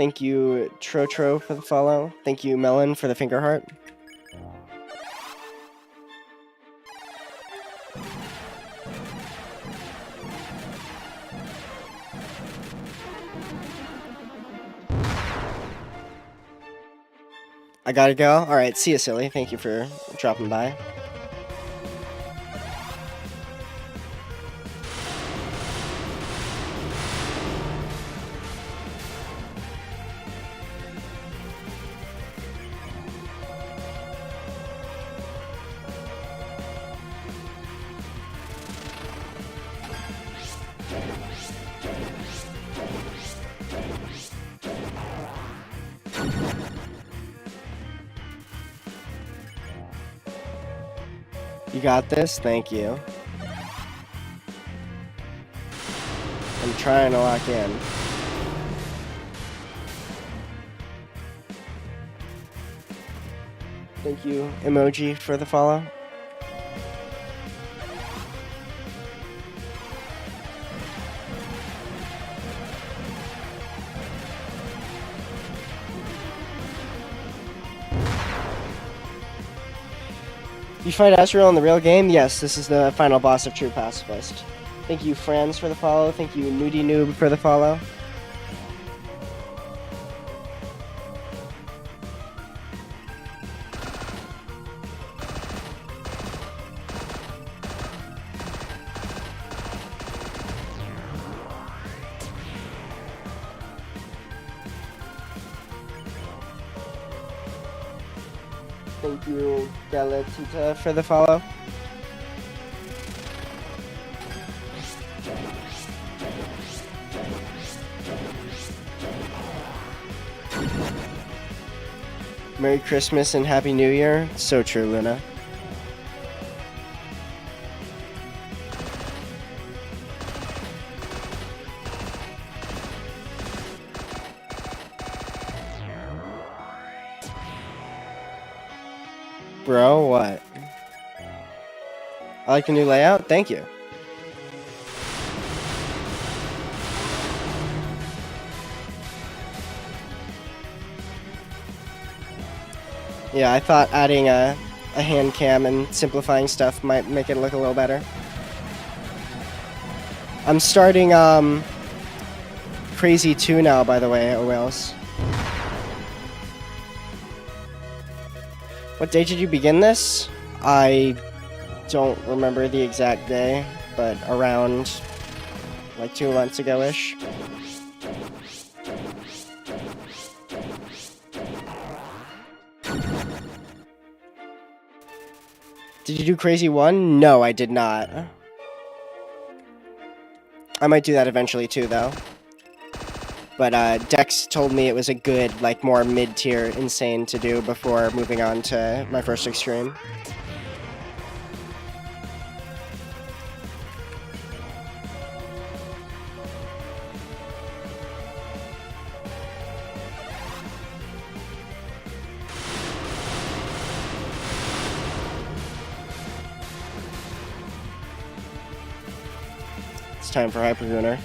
Thank you, Trotro, for the follow. Thank you, Melon, for the finger heart. I gotta go. Alright, see you, silly. Thank you for dropping by. You got this? Thank you. I'm trying to lock in. Thank you, Emoji, for the follow. You fight Asriel in the real game? Yes, this is the final boss of True Pacifist. Thank you, Franz, for the follow. Thank you, Nudie Noob, for the follow. Thank you, Galatita, for the follow. Merry Christmas and Happy New Year. So true, Luna. Bro, what? I like the new layout. Thank you. Yeah, I thought adding a hand cam and simplifying stuff might make it look a little better. I'm starting Crazy 2 now, by the way, oh Wales. What day did you begin this? I don't remember the exact day, but around like 2 months ago-ish. Did you do Crazy 1? No, I did not. I might do that eventually too, though. But Dex told me it was a good, like, more mid-tier insane to do before moving on to my first extreme. It's time for Hypergooner.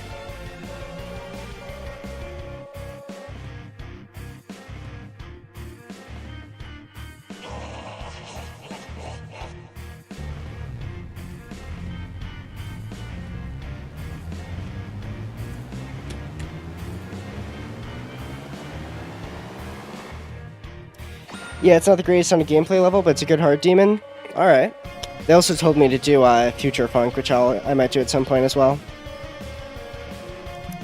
Yeah, it's not the greatest on a gameplay level, but it's a good heart demon. Alright. They also told me to do Future Funk, which I might do at some point as well.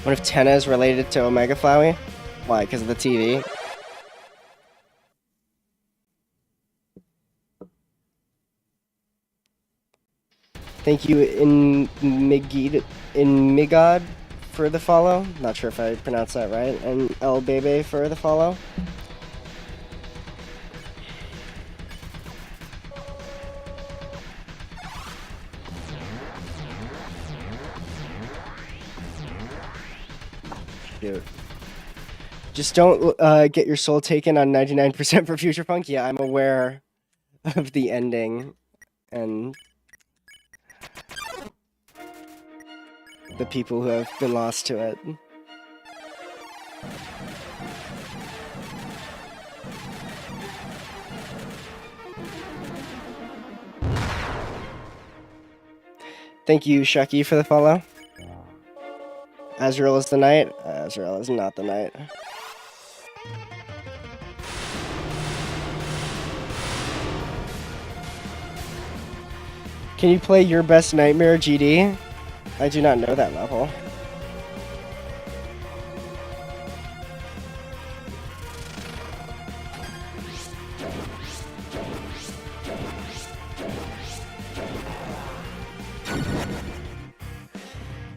What if Tenna is related to Omega Flowey? Why, because of the TV? Thank you, Migod, for the follow. Not sure if I pronounced that right. And El Bebe for the follow. Shoot. Just don't get your soul taken on 99% for Future Funk. Yeah, I'm aware of the ending and the people who have been lost to it. Thank you, Shucky, for the follow. Asriel is the knight. Asriel is not the knight. Can you play Your Best Nightmare GD? I do not know that level.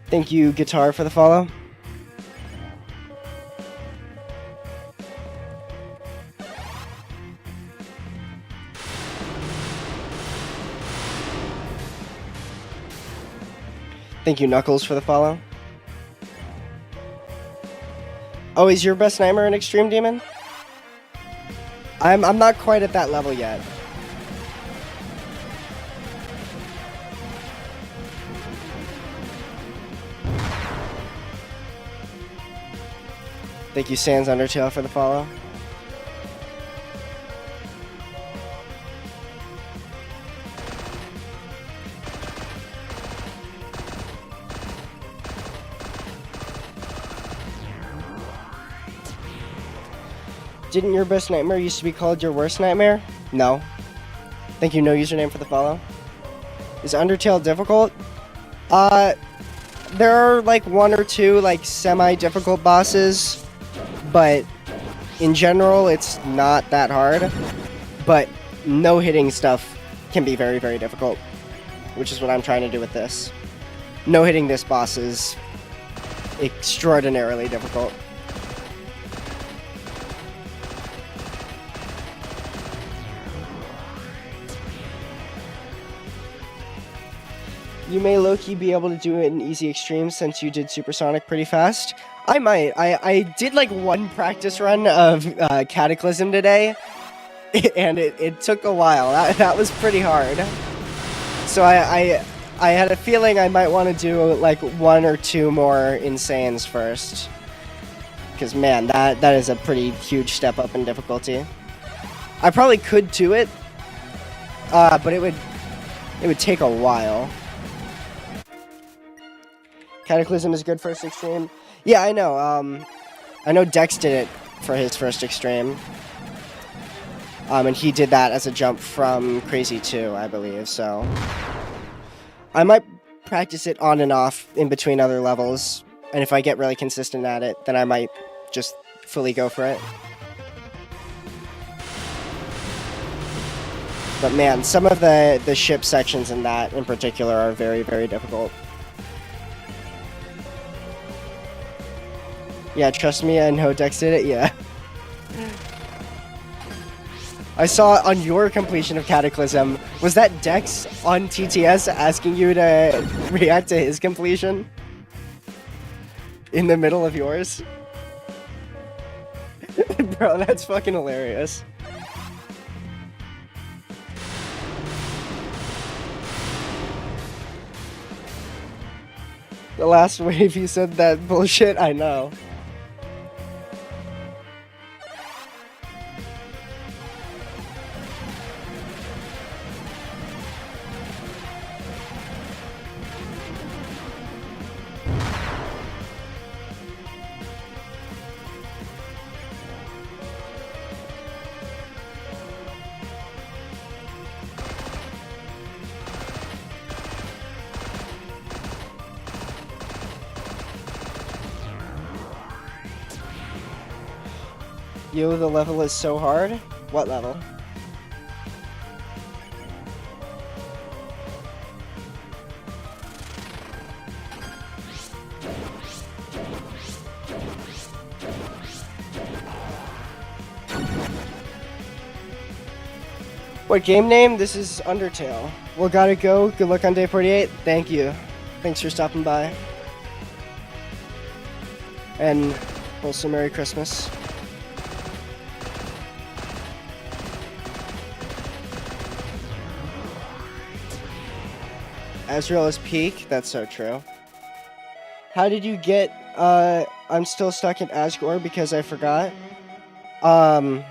Thank you, Guitar, for the follow. Thank you, Knuckles, for the follow. Oh, is Your Best Nightmare an Extreme Demon? I'm not quite at that level yet. Thank you, Sans Undertale, for the follow. Didn't Your Best Nightmare used to be called Your Worst Nightmare? No. Thank you, No Username, for the follow. Is Undertale difficult? There are like one or two like semi-difficult bosses, but in general it's not that hard. But no hitting stuff can be very, very difficult, which is what I'm trying to do with this. No hitting this boss is extraordinarily difficult. You may low-key be able to do it in easy extreme since you did Supersonic pretty fast. I might. I did like one practice run of Cataclysm today, and it took a while. That was pretty hard. So I had a feeling I might want to do like one or two more Insanes first. Because man, that is a pretty huge step up in difficulty. I probably could do it, but it would take a while. Cataclysm is good first extreme. Yeah, I know. I know Dex did it for his first extreme. And he did that as a jump from Crazy 2, I believe, so. I might practice it on and off in between other levels. And if I get really consistent at it, then I might just fully go for it. But man, some of the ship sections in that in particular are very, very difficult. Yeah, trust me, I know Dex did it, yeah. I saw on your completion of Cataclysm, was that Dex on TTS asking you to react to his completion? In the middle of yours? Bro, that's fucking hilarious. The last wave you said that bullshit, I know. Yo, the level is so hard. What level? What game name? This is Undertale. Well, gotta go. Good luck on day 48. Thank you. Thanks for stopping by. And also Merry Christmas. Asriel is peak. That's so true. How did you get, I'm still stuck in Asgore because I forgot? To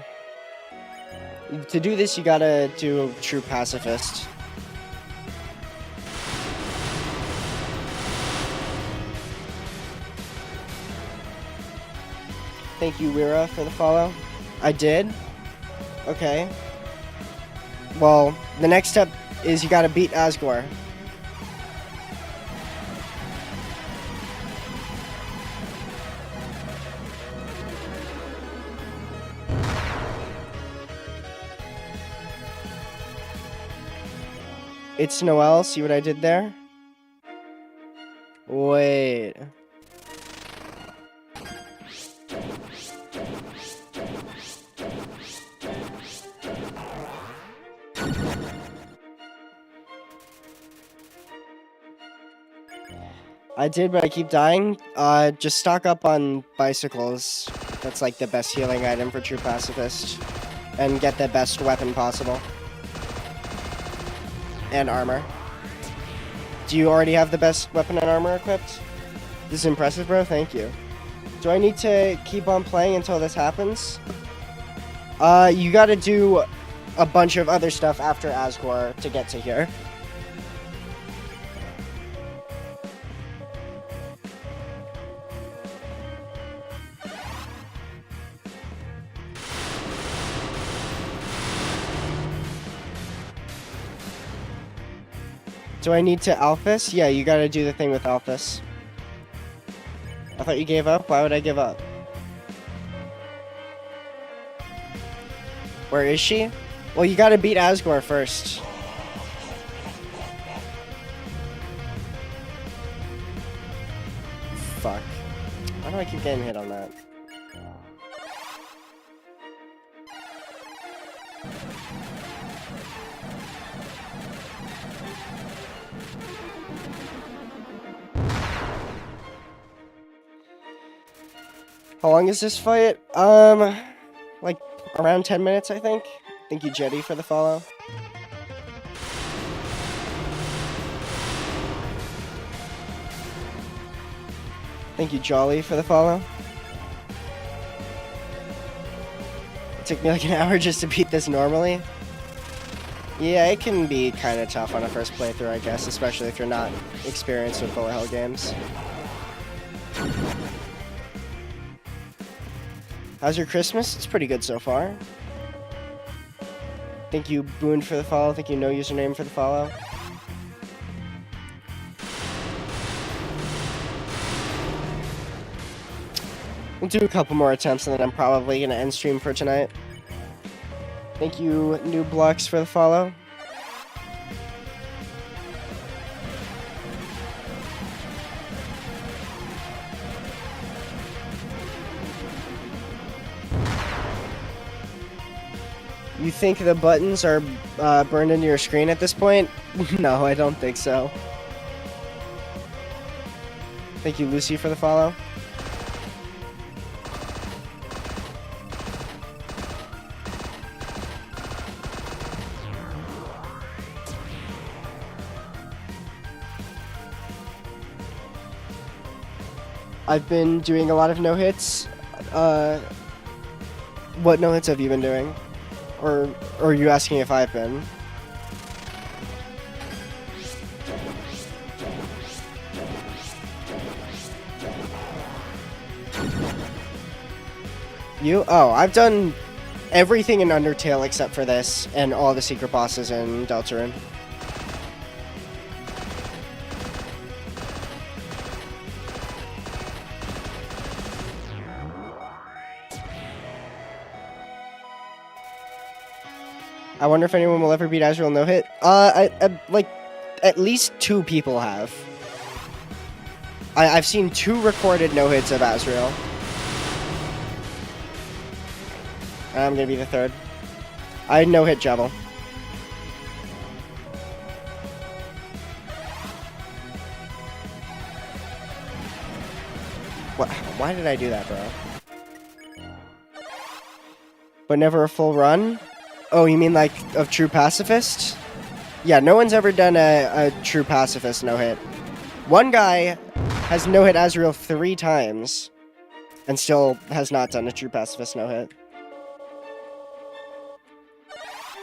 do this, you gotta do True Pacifist. Thank you, Wira, for the follow. I did? Okay. Well, the next step is you gotta beat Asgore. It's Noel, see what I did there? Wait. I did, but I keep dying. Just stock up on bicycles. That's like the best healing item for True Pacifist. And get the best weapon possible. And armor. Do you already have the best weapon and armor equipped? This is impressive, bro. Thank you. Do I need to keep on playing until this happens? You gotta do a bunch of other stuff after Asgore to get to here. Do I need to Alphys? Yeah, you gotta do the thing with Alphys. I thought you gave up? Why would I give up? Where is she? Well, you gotta beat Asgore first. Fuck. Why do I keep getting hit on that? How long is this fight? Like around 10 minutes, I think. Thank you, Jetty, for the follow. Thank you, Jolly, for the follow. It took me like an hour just to beat this normally. Yeah, it can be kind of tough on a first playthrough, I guess, especially if you're not experienced with bullet hell games. How's your Christmas? It's pretty good so far. Thank you, Boone, for the follow. Thank you, No Username, for the follow. We'll do a couple more attempts and then I'm probably going to end stream for tonight. Thank you, New Blocks, for the follow. You think the buttons are burned into your screen at this point? No, I don't think so. Thank you, Lucy, for the follow. I've been doing a lot of no-hits. What no-hits have you been doing? Or are you asking if I've been? You? Oh, I've done everything in Undertale except for this, and all the secret bosses in Deltarune. I wonder if anyone will ever beat Asriel No Hit. Like, at least 2 people have. I've seen 2 recorded no hits of Asriel. And I'm gonna be the 3rd. I no hit Jebel. What? Why did I do that, bro? But never a full run? Oh, you mean like of True Pacifist? Yeah, no one's ever done a True Pacifist no-hit. One guy has no-hit Asriel 3 times and still has not done a True Pacifist no-hit.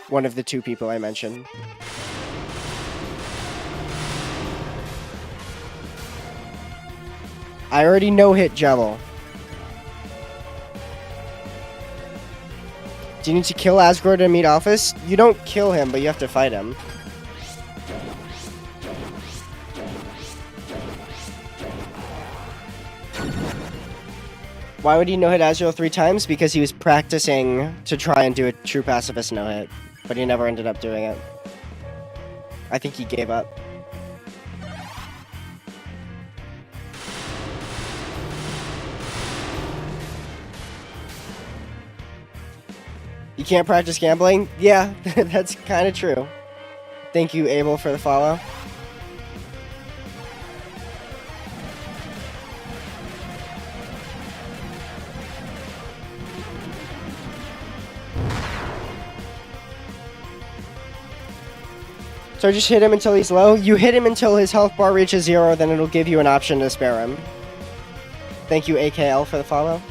One of the 2 people I mentioned. I already no-hit Jebel. Do you need to kill Asgore to meet Alphys? You don't kill him, but you have to fight him. Why would he no-hit Asriel 3 times? Because he was practicing to try and do a true pacifist no-hit, but he never ended up doing it. I think he gave up. You can't practice gambling? Yeah, that's kind of true. Thank you, Abel, for the follow. So just hit him until he's low. You hit him until his health bar reaches 0, then it'll give you an option to spare him. Thank you, AKL, for the follow.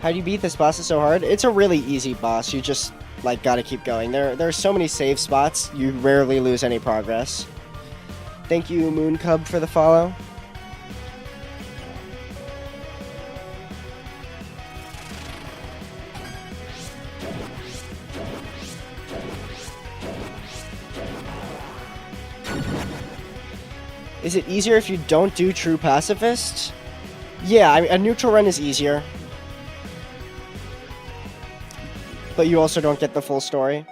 How do you beat this boss? It's so hard. It's a really easy boss. You just, like, gotta keep going. There are so many save spots, you rarely lose any progress. Thank you, Moon Cub, for the follow. Is it easier if you don't do True Pacifist? Yeah, a neutral run is easier. But you also don't get the full story.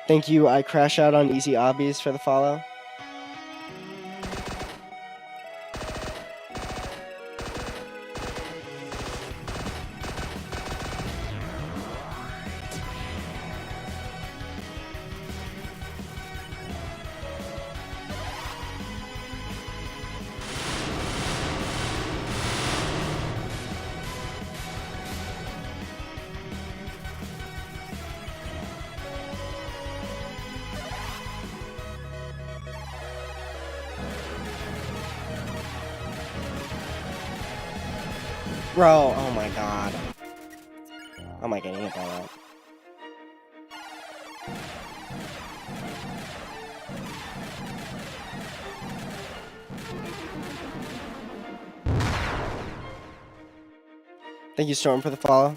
Thank you, I Crash Out on Easy Obbies, for the follow. Bro, oh my god. How am I getting hit by that? Thank you, Storm, for the follow.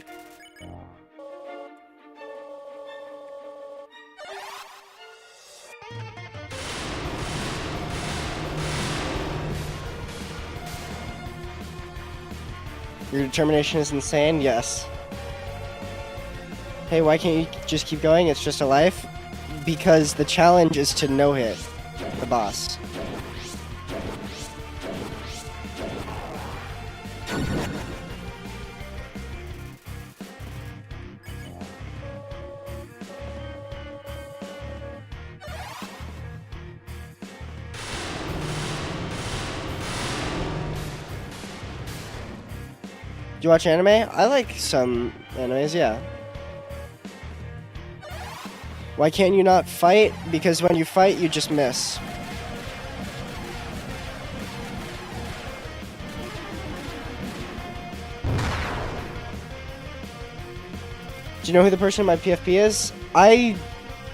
Your determination is insane? Yes. Hey, why can't you just keep going? It's just a life? Because the challenge is to no-hit the boss. Do you watch anime? I like some animes, yeah. Why can't you not fight? Because when you fight, you just miss. Do you know who the person in my PFP is? I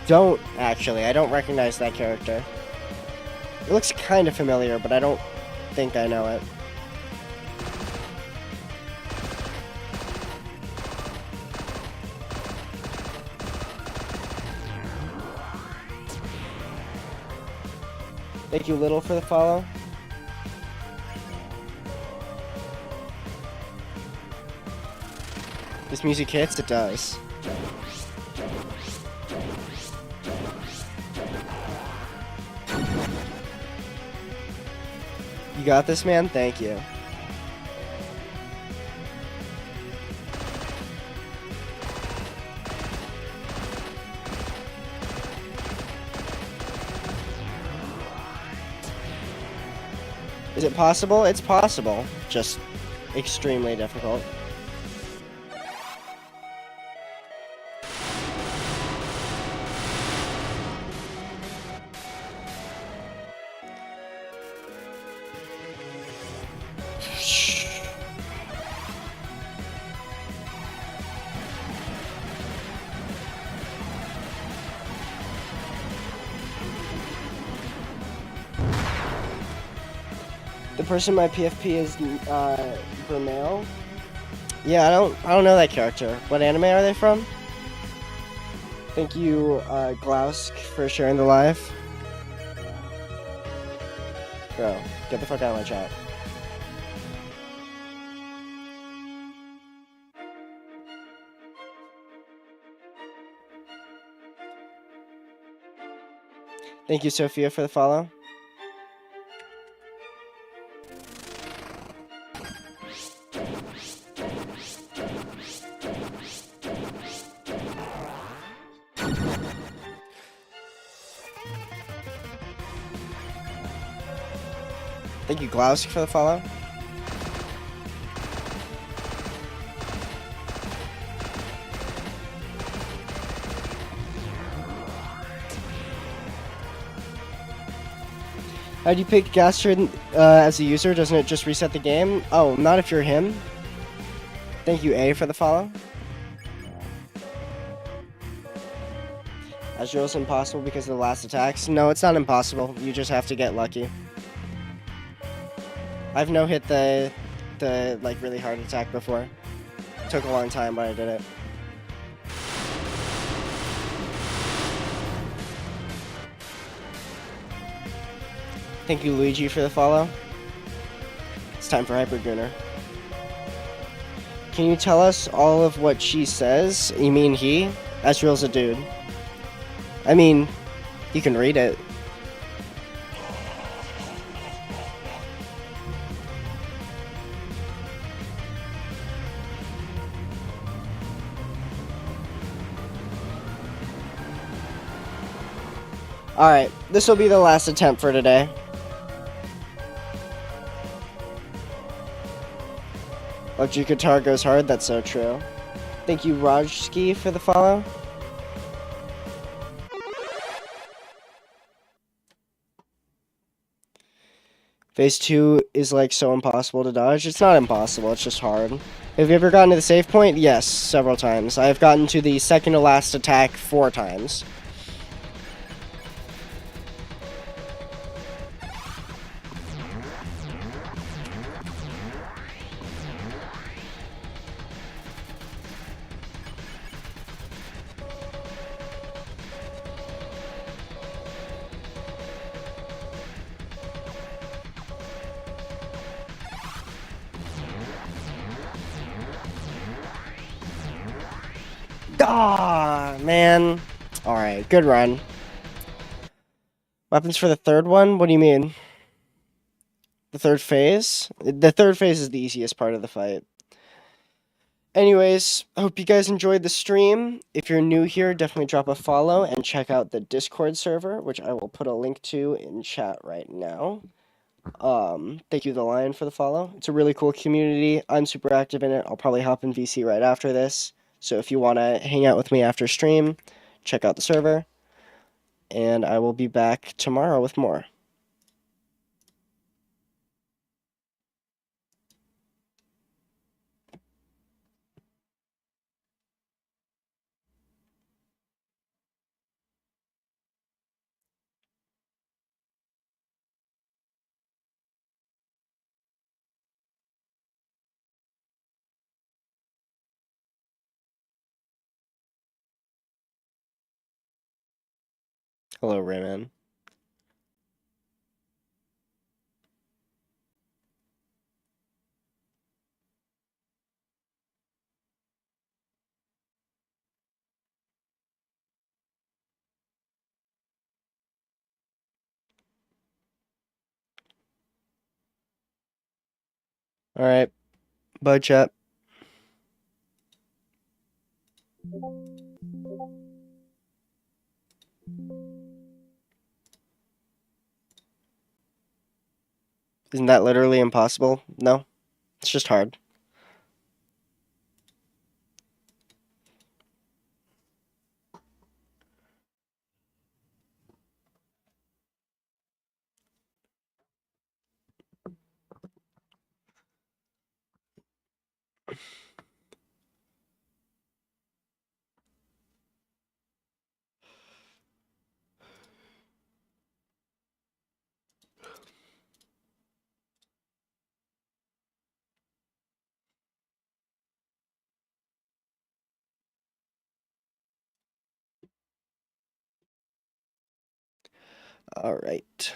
don't, actually. I don't recognize that character. It looks kind of familiar, but I don't think I know it. Thank you, Little, for the follow. This music hits? It does. You got this, man? Thank you. Is it possible? It's possible. Just extremely difficult. person my PFP is Vermeil. Yeah, I don't know that character. What anime are they from? Thank you, Glausk, for sharing the live. Bro, get the fuck out of my chat. Thank you, Sophia, for the follow. Thank you, Glausk, for the follow. How do you pick Gastrin as a user? Doesn't it just reset the game? Oh, not if you're him. Thank you, A, for the follow. Asriel's impossible because of the last attacks. No, it's not impossible. You just have to get lucky. I've no hit the like really hard attack before. It took a long time, but I did it. Thank you, Luigi, for the follow. It's time for Hyper Gunner. Can you tell us all of what she says? You mean he? Asriel's a dude. I mean, you can read it. Alright, this will be the last attempt for today. Electric guitar goes hard, that's so true. Thank you, Rajski, for the follow. Phase 2 is like so impossible to dodge. It's not impossible, it's just hard. Have you ever gotten to the save point? Yes, several times. I have gotten to the second to last attack 4 times. Ah, man. Alright, good run. Weapons for the third one? What do you mean? The third phase? The third phase is the easiest part of the fight. Anyways, I hope you guys enjoyed the stream. If you're new here, definitely drop a follow and check out the Discord server, which I will put a link to in chat right now. Thank you, The Lion, for the follow. It's a really cool community. I'm super active in it. I'll probably hop in VC right after this. So if you want to hang out with me after stream, check out the server. And I will be back tomorrow with more. Hello, Rayman. Alright. Bye, chat. Isn't that literally impossible? No. It's just hard. All right.